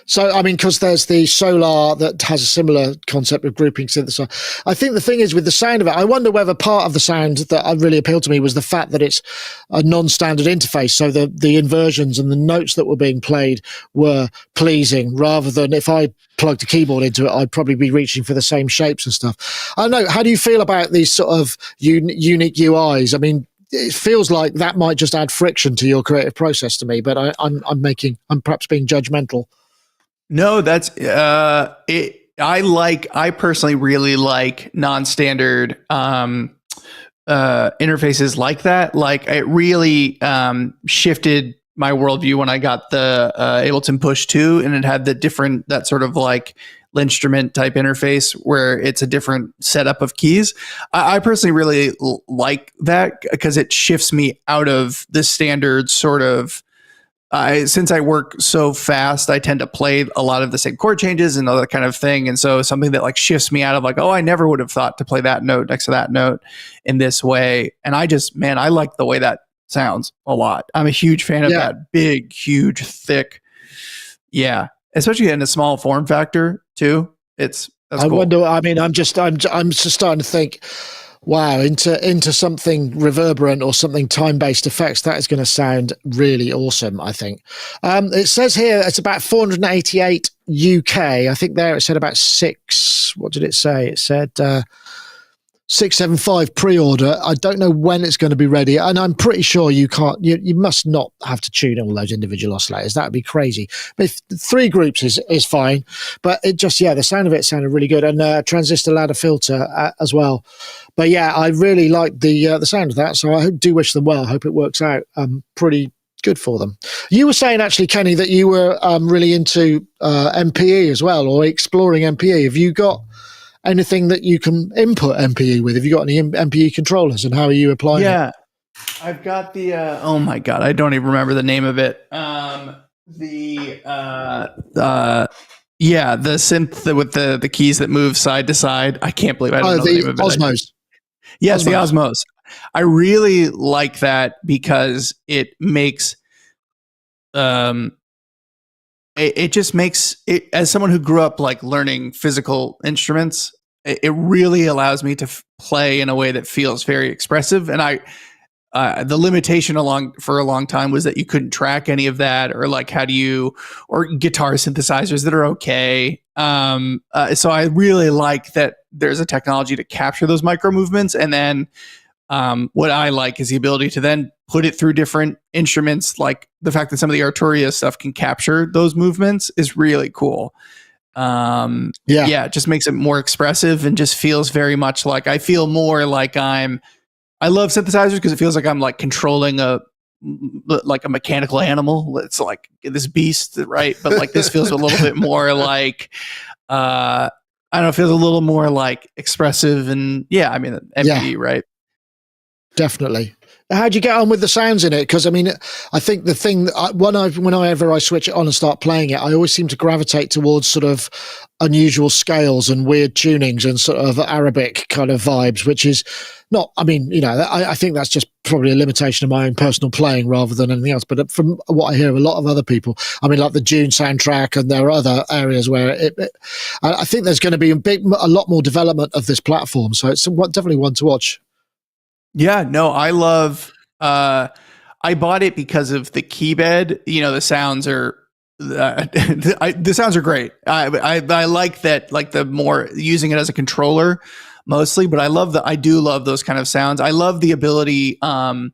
So I mean, because there's the Solar that has a similar concept of grouping synthesizer. I think the thing is with the sound of it, I wonder whether part of the sound that really appealed to me was the fact that it's a non-standard interface. So the inversions and the notes that were being played were pleasing, rather than if I plugged a keyboard into it, I'd probably be reaching for the same shapes and stuff. I don't know. How do you feel about these sort of unique UIs? I mean, it feels like that might just add friction to your creative process to me, but I'm perhaps being judgmental. No, that's it. I personally really like non-standard interfaces like that. Like it really shifted my worldview when I got the Ableton Push 2, and it had that sort of like instrument type interface where it's a different setup of keys. I personally really like that because it shifts me out of the standard sort of, since I work so fast, I tend to play a lot of the same chord changes and all that kind of thing. And so something that like shifts me out of like, oh, I never would have thought to play that note next to that note in this way. And I like the way that sounds a lot. I'm a huge fan of that big, huge, thick. Yeah. Especially in a small form factor too. That's cool. Wonder. I mean, I'm just starting to think, wow, into something reverberant or something time-based effects. That is going to sound really awesome. I think it says here it's about 488 UK. I think there it said about 6. What did it say? It said 675 pre-order. I don't know when it's going to be ready, and I'm pretty sure you can't. You must not have to tune all those individual oscillators. That would be crazy. But if 3 groups is fine, but it just the sound of it sounded really good, and transistor ladder filter as well. But yeah, I really like the sound of that. So I do wish them well. I hope it works out pretty good for them. You were saying actually, Kenny, that you were really into MPE as well, or exploring MPE. Have you got anything that you can input MPE with? Have you got any MPE controllers, and how are you applying it? I've got the oh my god, I don't even remember the name of it. The synth with the keys that move side to side. I can't believe I don't know the name of it. Osmos. Yes, the Osmos. I really like that because it makes it just makes it, as someone who grew up like learning physical instruments, it really allows me to play in a way that feels very expressive. And the limitation for a long time was that you couldn't track any of that, or like or guitar synthesizers that are okay. So I really like that there's a technology to capture those micro movements. And then what I like is the ability to then put it through different instruments. Like the fact that some of the Arturia stuff can capture those movements is really cool. It just makes it more expressive and just feels very much like I feel more like I love synthesizers because it feels like I'm like controlling a mechanical animal. It's like this beast, right? But like this feels a little bit more like, I don't know, it feels a little more like expressive and MPE, right? Definitely. How'd you get on with the sounds in it? Because I mean, I think the thing whenever I switch it on and start playing it, I always seem to gravitate towards sort of unusual scales and weird tunings and sort of Arabic kind of vibes, which is not. I mean, I think that's just probably a limitation of my own personal playing rather than anything else. But from what I hear of a lot of other people, I mean, like the Dune soundtrack, and there are other areas where I think there's going to be a lot more development of this platform. So it's definitely one to watch. Yeah, no, I love, I bought it because of the key bed. The sounds are, the sounds are great. I like that, like the more using it as a controller mostly, but I do love those kind of sounds. I love the ability, the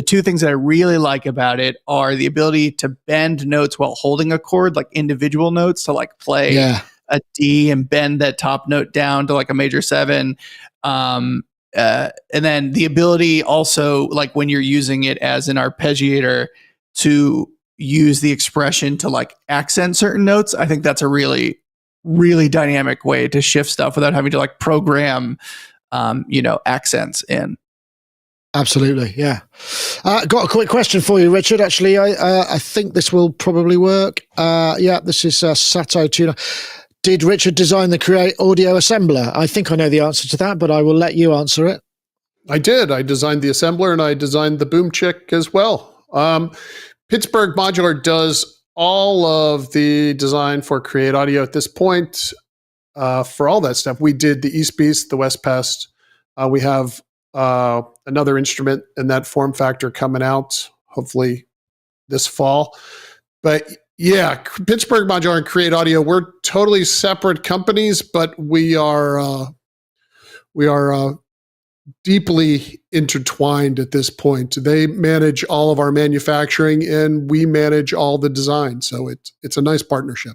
2 things that I really like about it are the ability to bend notes while holding a chord, like individual notes, to like play a D and bend that top note down to like a major 7. And then the ability also, like when you're using it as an arpeggiator, to use the expression to like accent certain notes. I think that's a really, really dynamic way to shift stuff without having to like program, accents in. Absolutely. Yeah. Got a quick question for you, Richard. Actually, I think this will probably work. This is Sato Tuna. Did Richard design the Create Audio Assembler? I think I know the answer to that, but I will let you answer it. I did. I designed the assembler and I designed the boom chick as well. Pittsburgh Modular does all of the design for Create Audio at this point. For all that stuff, we did the East Beast, the West Pest. We have another instrument in that form factor coming out, hopefully this fall. But yeah, Pittsburgh Modular and Create Audio, we're totally separate companies, but we are deeply intertwined at this point. They manage all of our manufacturing and we manage all the design. So it's a nice partnership.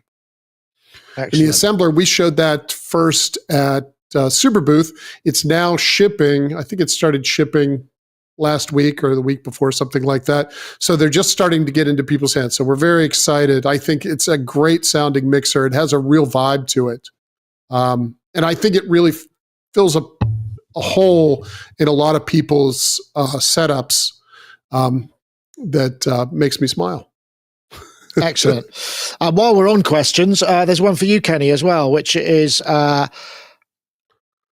Excellent. And the assembler, we showed that first at Super Booth. It's now shipping. I think it started shipping last week or the week before, something like that. So they're just starting to get into people's hands. So we're very excited. I think it's a great sounding mixer. It has a real vibe to it. And I think it really fills a hole in a lot of people's setups that makes me smile. Excellent. While we're on questions, there's one for you, Kenny, as well, which is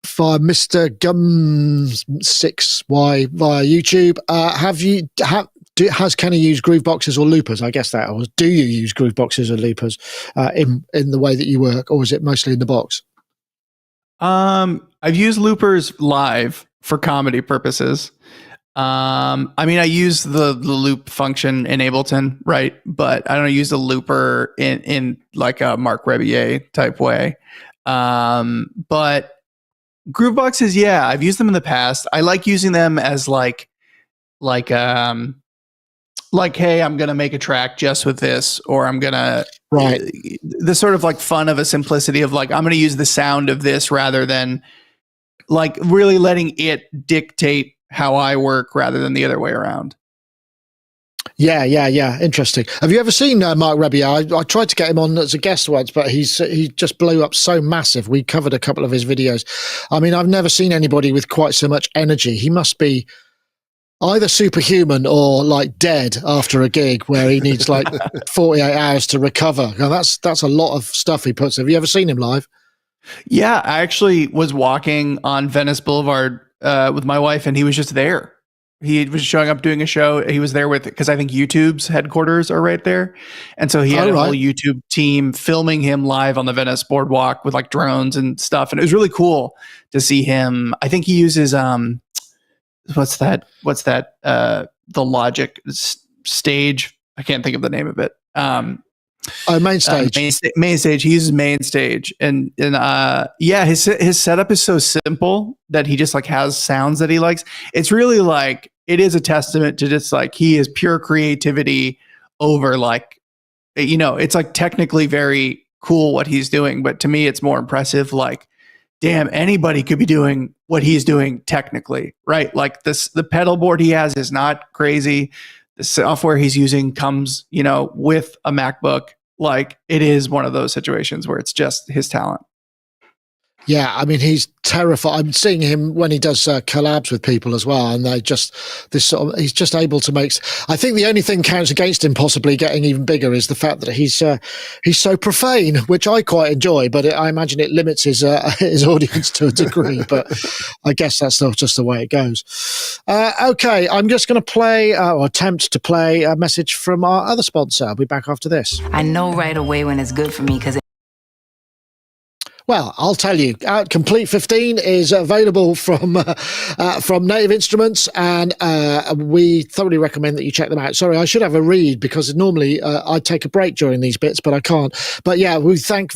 for Mr. Gum6Y via YouTube. Has Kenny used grooveboxes or loopers? I guess that, or do you use grooveboxes or loopers in the way that you work, or is it mostly in the box? I've used loopers live for comedy purposes. I mean, I use the loop function in Ableton, right? But I don't use the looper in like a Marc Rebillet type way. But grooveboxes, yeah, I've used them in the past. I like using them as like, hey, I'm gonna make a track just with this, or I'm gonna the sort of like fun of a simplicity of like I'm gonna use the sound of this rather than like really letting it dictate how I work rather than the other way around. Yeah. Interesting. Have you ever seen Marc Rebillet? I tried to get him on as a guest once, but he just blew up so massive. We covered a couple of his videos. I mean, I've never seen anybody with quite so much energy. He must be either superhuman or like dead after a gig where he needs like 48 hours to recover. Now that's a lot of stuff he puts. Have you ever seen him live? Yeah, I actually was walking on Venice Boulevard with my wife, and he was just there. He was showing up doing a show. He was there with, because I think YouTube's headquarters are right there. And so he had a whole YouTube team filming him live on the Venice boardwalk with like drones and stuff. And it was really cool to see him. I think he uses, what's that? The Logic stage. I can't think of the name of it. Mainstage. Mainstage. He uses Mainstage, and yeah, his setup is so simple that he just like has sounds that he likes. It's really like it is a testament to just like he is pure creativity over like, you know, it's like technically very cool what he's doing, but to me it's more impressive. Like, damn, anybody could be doing what he's doing technically, right? Like the pedal board he has is not crazy. The software he's using comes, you know, with a MacBook. Like it is one of those situations where it's just his talent. Yeah, I mean, he's terrifying. I'm seeing him when he does collabs with people as well, and he's just able to make. I think the only thing counts against him possibly getting even bigger is the fact that he's so profane, which I quite enjoy, but I imagine it limits his audience to a degree. But I guess that's just the way it goes. Okay, I'm just going to play or attempt to play a message from our other sponsor. I'll be back after this. I know right away when it's good for me because. Well, I'll tell you, Komplete 15 is available from Native Instruments, and we thoroughly recommend that you check them out. Sorry, I should have a read because normally I take a break during these bits, but I can't. But yeah, we thank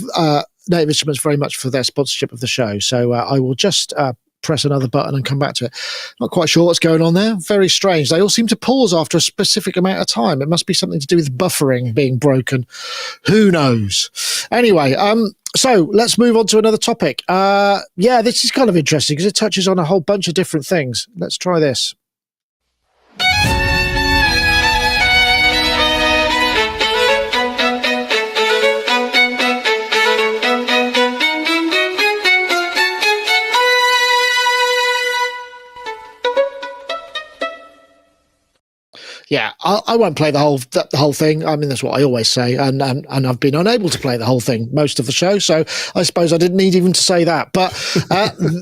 Native Instruments very much for their sponsorship of the show. So I will just press another button and come back to it. Not quite sure what's going on there. Very strange. They all seem to pause after a specific amount of time. It must be something to do with buffering being broken. Who knows? Anyway, so let's move on to another topic. Yeah, this is kind of interesting because it touches on a whole bunch of different things. Let's try this. Yeah, I won't play the whole thing. I mean, that's what I always say, and I've been unable to play the whole thing most of the show, so I suppose I didn't need even to say that. But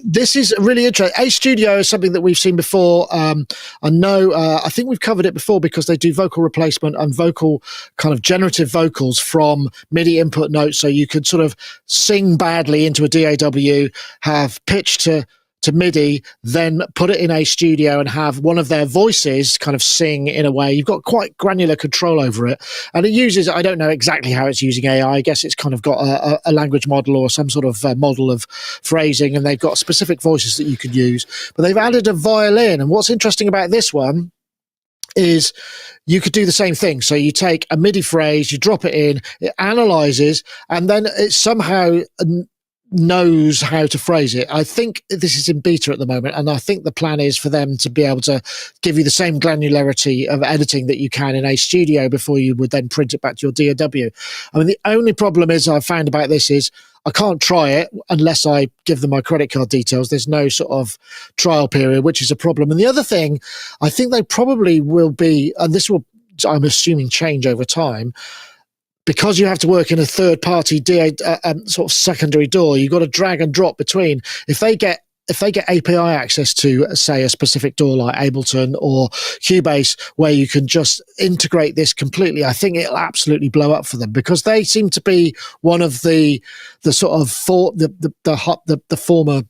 this is really interesting. A Studio is something that we've seen before. I know, I think we've covered it before because they do vocal replacement and vocal kind of generative vocals from MIDI input notes, so you could sort of sing badly into a DAW, have pitch to MIDI, then put it in A Studio and have one of their voices kind of sing in a way. You've got quite granular control over it. And it uses, I don't know exactly how it's using AI. I guess it's kind of got a language model or some sort of model of phrasing, and they've got specific voices that you could use. But they've added a violin. And what's interesting about this one is you could do the same thing. So you take a MIDI phrase, you drop it in, it analyzes, and then it somehow knows how to phrase it. I think this is in beta at the moment, and I think the plan is for them to be able to give you the same granularity of editing that you can in A Studio before you would then print it back to your DAW. I mean, the only problem is I've found about this is I can't try it unless I give them my credit card details. There's no sort of trial period, which is a problem. And the other thing, I think they probably will be, and this will, I'm assuming, change over time, because you have to work in a third-party sort of secondary door. You've got to drag and drop between. If they get API access to, say, a specific door like Ableton or Cubase, where you can just integrate this completely, I think it'll absolutely blow up for them, because they seem to be one of the sort of the former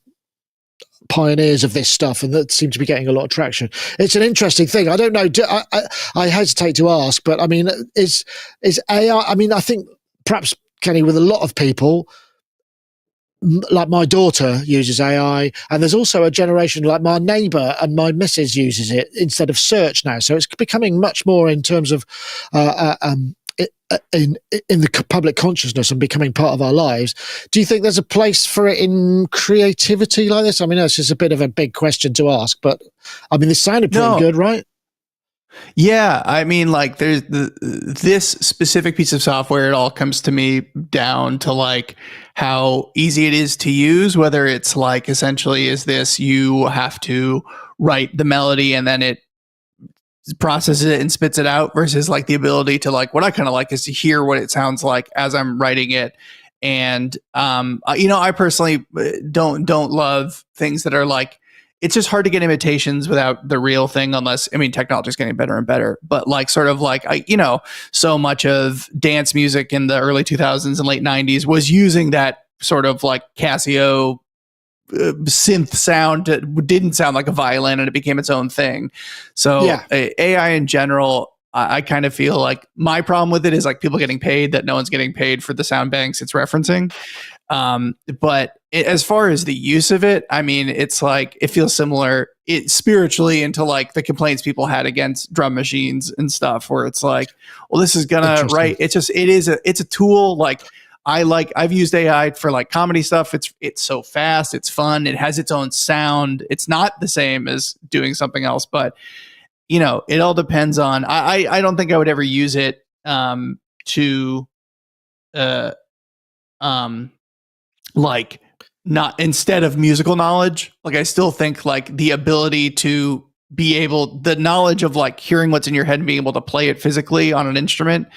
pioneers of this stuff, and that seem to be getting a lot of traction. It's an interesting thing. I don't know. I hesitate to ask, but I mean, is AI? I mean, I think perhaps, Kenny, with a lot of people, like my daughter uses AI, and there's also a generation like my neighbour and my missus uses it instead of search now. So it's becoming much more in terms of in the public consciousness and becoming part of our lives. Do you think there's a place for it in creativity like this? I mean, this is a bit of a big question to ask, but I mean, this sounded pretty good, right? Yeah, I mean, like, there's this specific piece of software. It all comes to me down to like how easy it is to use. Whether it's like, essentially, is this you have to write the melody and then it processes it and spits it out, versus like the ability to, like, what I kind of like is to hear what it sounds like as I'm writing it. And you know, I personally don't love things that are like, it's just hard to get imitations without the real thing, unless, I mean, technology is getting better and better, but like, sort of like, you know, so much of dance music in the early 2000s and late 90s was using that sort of like Casio synth sound. It didn't sound like a violin, and it became its own thing. So yeah. AI in general, I kind of feel like my problem with it is like people getting paid that no one's getting paid for the sound banks it's referencing. But as far as the use of it, I mean, it's like, it feels similar spiritually into like the complaints people had against drum machines and stuff, where it's like, well, this is gonna write. It's a tool. Like, I've used AI for like comedy stuff. It's so fast. It's fun. It has its own sound. It's not the same as doing something else, but you know, it all depends on, I don't think I would ever use it, to, like, not instead of musical knowledge. Like, I still think like the ability to be able, the knowledge of like hearing what's in your head and being able to play it physically on an instrument,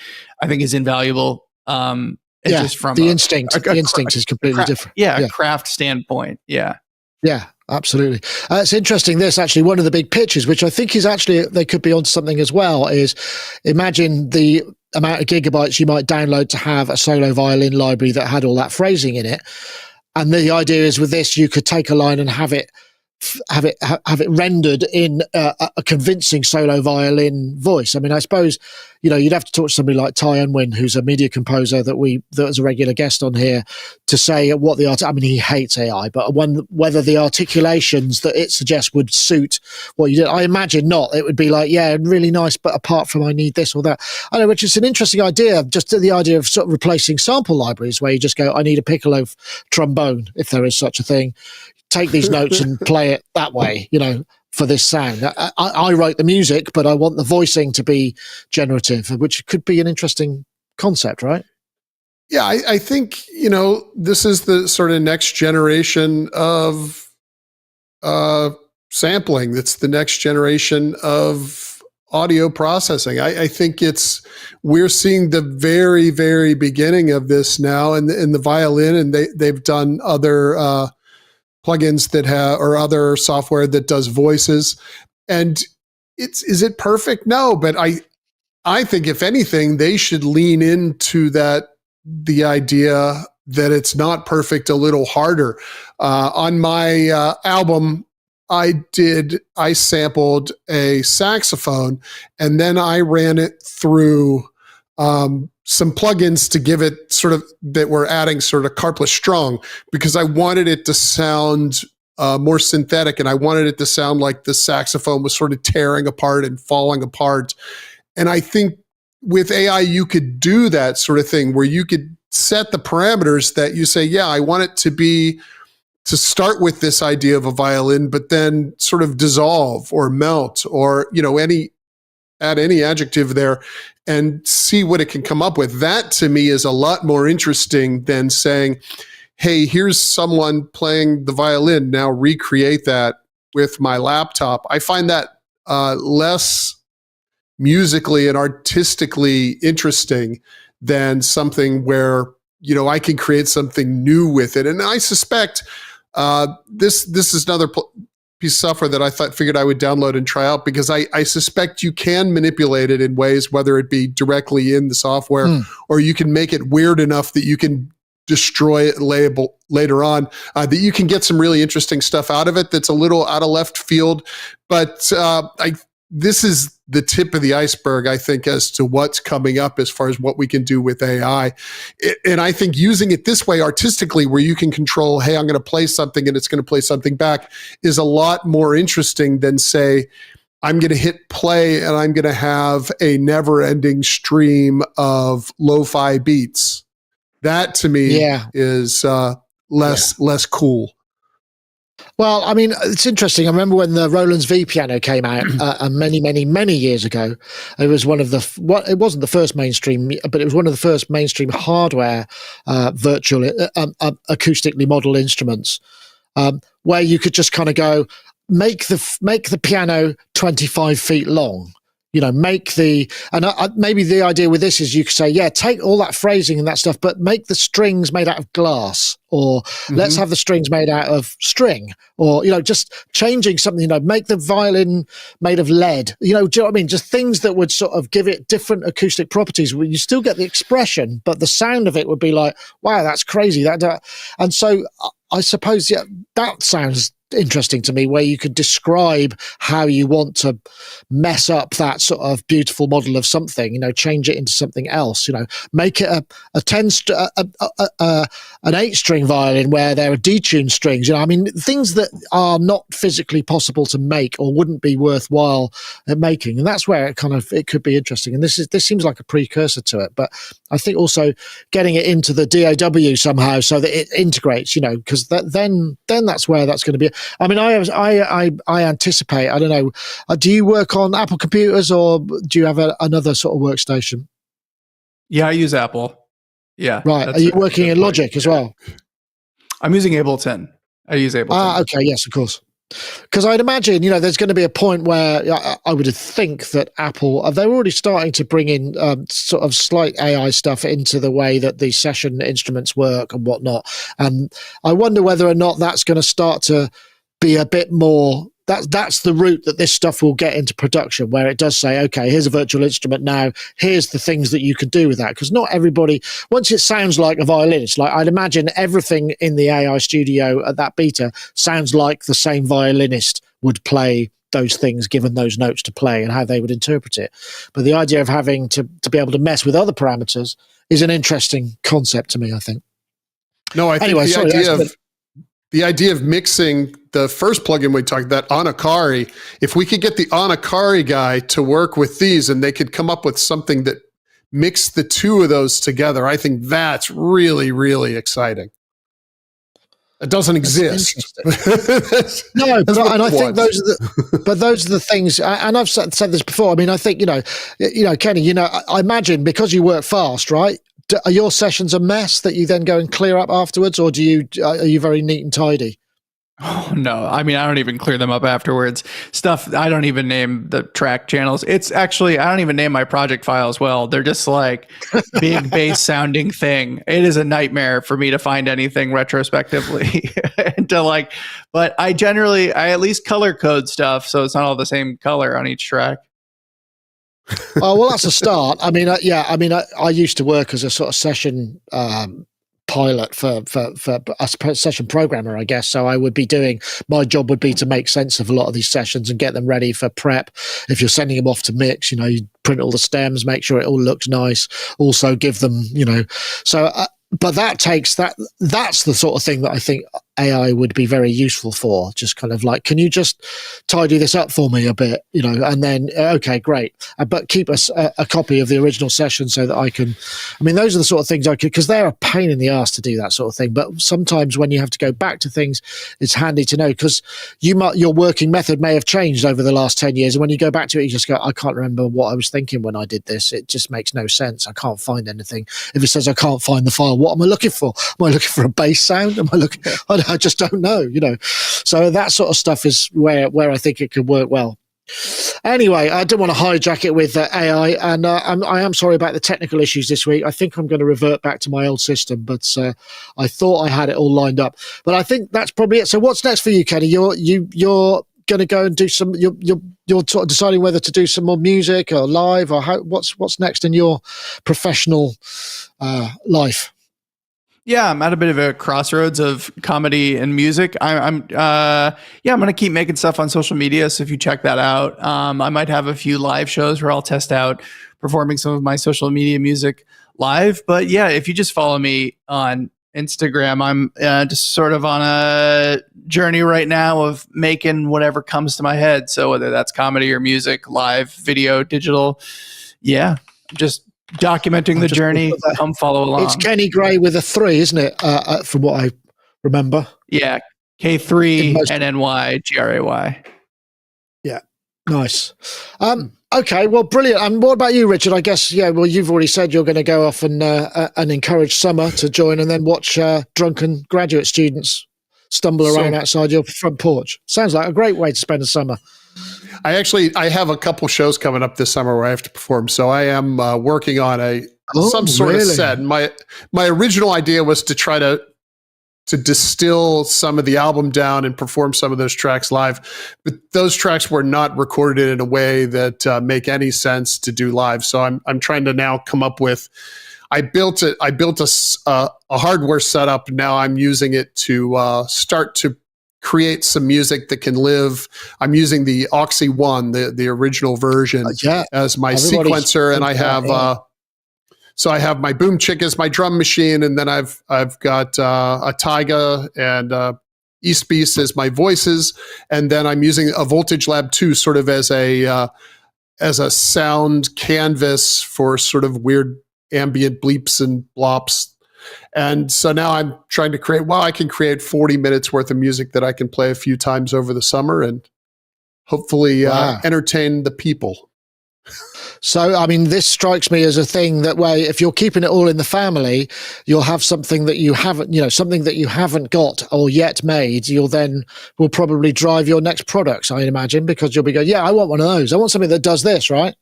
I think is invaluable. Yeah, just from the instinct is completely different. Yeah, a craft standpoint. Yeah. Yeah, absolutely. It's interesting. This actually, one of the big pitches, which I think is actually, they could be onto something as well, is imagine the amount of gigabytes you might download to have a solo violin library that had all that phrasing in it. And the idea is, with this, you could take a line and have it rendered in a convincing solo violin voice. I mean, I suppose, you know, you'd have to talk to somebody like Ty Unwin, who's a media composer that was a regular guest on here, to say what I mean, he hates AI, but whether the articulations that it suggests would suit what you did. I imagine not. It would be like, yeah, really nice, but apart from I need this or that. I know, which is an interesting idea, just the idea of sort of replacing sample libraries, where you just go, I need a piccolo trombone, if there is such a thing. Take these notes and play it that way, you know, for this sound. I write the music, but I want the voicing to be generative, which could be an interesting concept, right? Yeah, I think, you know, this is the sort of next generation of sampling. That's the next generation of audio processing. I think we're seeing the very, very beginning of this now in the violin, and they've done other plugins that have, or other software that does voices. And is it perfect? No, but I think if anything, they should lean into the idea that it's not perfect a little harder. On my album, I sampled a saxophone, and then I ran it through some plugins to give it sort of, that were adding sort of carpless strong, because I wanted it to sound more synthetic, and I wanted it to sound like the saxophone was sort of tearing apart and falling apart. And I think with AI, you could do that sort of thing where you could set the parameters that you say, yeah, I want it to start with this idea of a violin, but then sort of dissolve or melt, or, add any adjective there and see what it can come up with. That to me is a lot more interesting than saying, hey, here's someone playing the violin, now recreate that with my laptop. I find that less musically and artistically interesting than something where, I can create something new with it. And I suspect this is another piece of software that I figured I would download and try out, because I suspect you can manipulate it in ways, whether it be directly in the software or you can make it weird enough that you can destroy it later on, that you can get some really interesting stuff out of it that's a little out of left field. But this is the tip of the iceberg, I think, as to what's coming up as far as what we can do with AI. And I think using it this way artistically, where you can control, hey, I'm going to play something and it's going to play something back, is a lot more interesting than, say, I'm going to hit play and I'm going to have a never-ending stream of lo-fi beats. That to me is less cool. Well, I mean, it's interesting. I remember when the Roland's V piano came out many years ago. It was one of it wasn't the first mainstream, but it was one of the first mainstream hardware virtual acoustically modeled instruments, where you could just kind of go, make the piano 25 feet long. Maybe the idea with this is you could say, yeah, take all that phrasing and that stuff, but make the strings made out of glass, or let's have the strings made out of string, or, just changing something, make the violin made of lead, do you know what I mean? Just things that would sort of give it different acoustic properties where you still get the expression, but the sound of it would be like, wow, that's crazy. And so I suppose, that sounds interesting to me, where you could describe how you want to mess up that sort of beautiful model of something, change it into something else, make it an 8-string violin where there are detuned strings, things that are not physically possible to make or wouldn't be worthwhile making. And that's where it could be interesting. And this seems like a precursor to it, but I think also getting it into the DAW somehow so that it integrates, because then that's where that's going to be. I mean, I anticipate, I don't know, do you work on Apple computers, or do you have another sort of workstation? Yeah, I use Apple. Yeah. Right. Are you working in Logic as well? I'm using Ableton. I use Ableton. Okay. Yes, of course. Because I'd imagine, there's going to be a point where I would think that Apple, they're already starting to bring in sort of slight AI stuff into the way that the session instruments work and whatnot. And I wonder whether or not that's going to start to be a bit more, that's the route that this stuff will get into production, where it does say, okay, here's a virtual instrument now, here's the things that you could do with that. Because not everybody, once it sounds like a violin, it's like, I'd imagine everything in the AI studio at that beta sounds like the same violinist would play those things, given those notes to play and how they would interpret it. But the idea of having to be able to mess with other parameters is an interesting concept to me, I think. No, I think the idea of mixing the first plugin we talked about, Anukari, if we could get the Anukari guy to work with these and they could come up with something that mixed the two of those together, I think that's really, really exciting. It doesn't exist. No, and I think those are the things, and I've said this before. I mean, I think, Kenny, I imagine because you work fast, right? Are your sessions a mess that you then go and clear up afterwards, or are you very neat and tidy? Oh no. I mean, I don't even clear them up afterwards. Stuff I don't even name the track channels. It's actually I don't even name my project files well. They're just like big bass sounding thing. It is a nightmare for me to find anything retrospectively and to like, but I at least color code stuff so it's not all the same color on each track. Oh, well, that's a start. I mean, I used to work as a sort of session pilot for a session programmer, I guess. So I would be my job would be to make sense of a lot of these sessions and get them ready for prep. If you're sending them off to mix, you print all the stems, make sure it all looks nice. Also give them, so. But that's the sort of thing that I think AI would be very useful for. Just kind of like, can you just tidy this up for me a bit, and then, okay, great. But keep us a copy of the original session so that I can, those are the sort of things I could, because they're a pain in the ass to do that sort of thing. But sometimes when you have to go back to things, it's handy to know, because your working method may have changed over the last 10 years. And when you go back to it, you just go, I can't remember what I was thinking when I did this. It just makes no sense. I can't find anything. If it says I can't find the file, what am I looking for? Am I looking for a bass sound? I just don't know, So that sort of stuff is where I think it could work well. Anyway, I don't want to hijack it with AI, and I am sorry about the technical issues this week. I think I'm going to revert back to my old system, but I thought I had it all lined up. But I think that's probably it. So what's next for you, Kenny? You're going to go and do some. You're sort of deciding whether to do some more music or live, or what's next in your professional life? Yeah, I'm at a bit of a crossroads of comedy and music. I'm going to keep making stuff on social media. So if you check that out, I might have a few live shows where I'll test out performing some of my social media music live. But yeah, if you just follow me on Instagram, I'm just sort of on a journey right now of making whatever comes to my head. So whether that's comedy or music, live, video, digital, just documenting the journey. Come follow along. It's Kenny Gray with a 3, isn't it? From what I remember. Yeah, K3NNY GRAY. Yeah, nice. Okay, well, brilliant. And what about you, Richard? I guess you've already said you're going to go off and encourage Summer to join, and then watch drunken graduate students stumble around outside your front porch. Sounds like a great way to spend a summer. I have a couple shows coming up this summer where I have to perform. So I am working on some sort of set. My original idea was to try to distill some of the album down and perform some of those tracks live. But those tracks were not recorded in a way that make any sense to do live. So I'm trying to now come up with. I built a hardware setup. Now I'm using it to start to create some music that can live. I'm using the Oxy One, the original version, as my sequencer, and I have so I have my Boom Chick as my drum machine, and then I've got a Taiga and East Beast as my voices, and then I'm using a Voltage Lab 2 sort of as a sound canvas for sort of weird ambient bleeps and blops. And so now I'm trying to I can create 40 minutes worth of music that I can play a few times over the summer and hopefully entertain the people. So, this strikes me as a thing that way, if you're keeping it all in the family, you'll have something that you haven't, something that you haven't got or yet made. Will probably drive your next products, I imagine, because you'll be going, I want one of those. I want something that does this, right?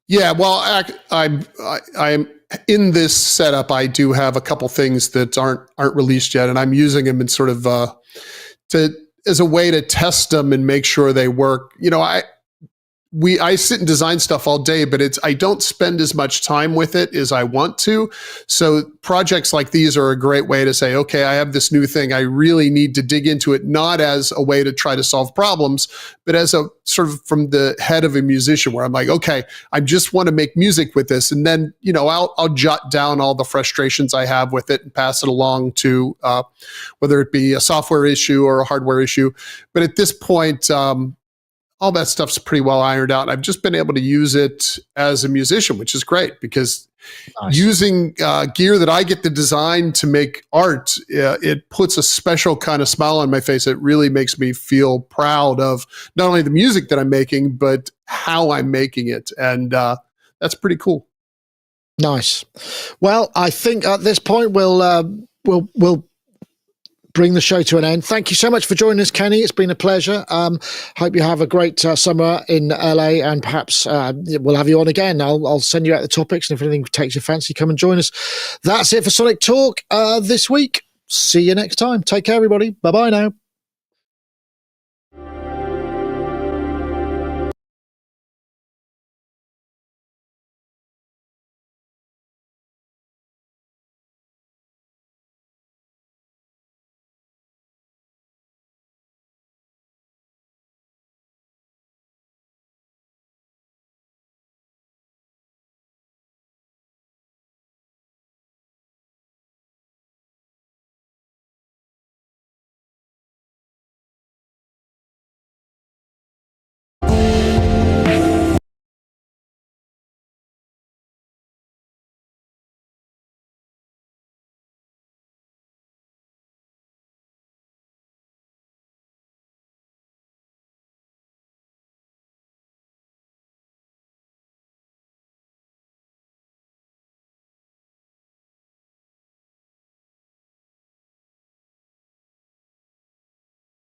Yeah, well, I'm in this setup. I do have a couple things that aren't released yet, and I'm using them in sort of as a way to test them and make sure they work. I sit and design stuff all day, but I don't spend as much time with it as I want to. So projects like these are a great way to say, okay, I have this new thing. I really need to dig into it, not as a way to try to solve problems, but as a sort of from the head of a musician where I'm like, okay, I just want to make music with this. And then, I'll jot down all the frustrations I have with it and pass it along to whether it be a software issue or a hardware issue. But at this point, all that stuff's pretty well ironed out. I've just been able to use it as a musician, which is great because using gear that I get to design to make art, it puts a special kind of smile on my face. It really makes me feel proud of not only the music that I'm making, but how I'm making it. And that's pretty cool. Nice. Well, I think at this point we'll bring the show to an end. Thank you so much for joining us, Kenny. It's been a pleasure. Hope you have a great summer in LA, and perhaps we'll have you on again. I'll send you out the topics, and if anything takes your fancy, come and join us. That's it for Sonic Talk this week. See you next time. Take care, everybody. Bye-bye now.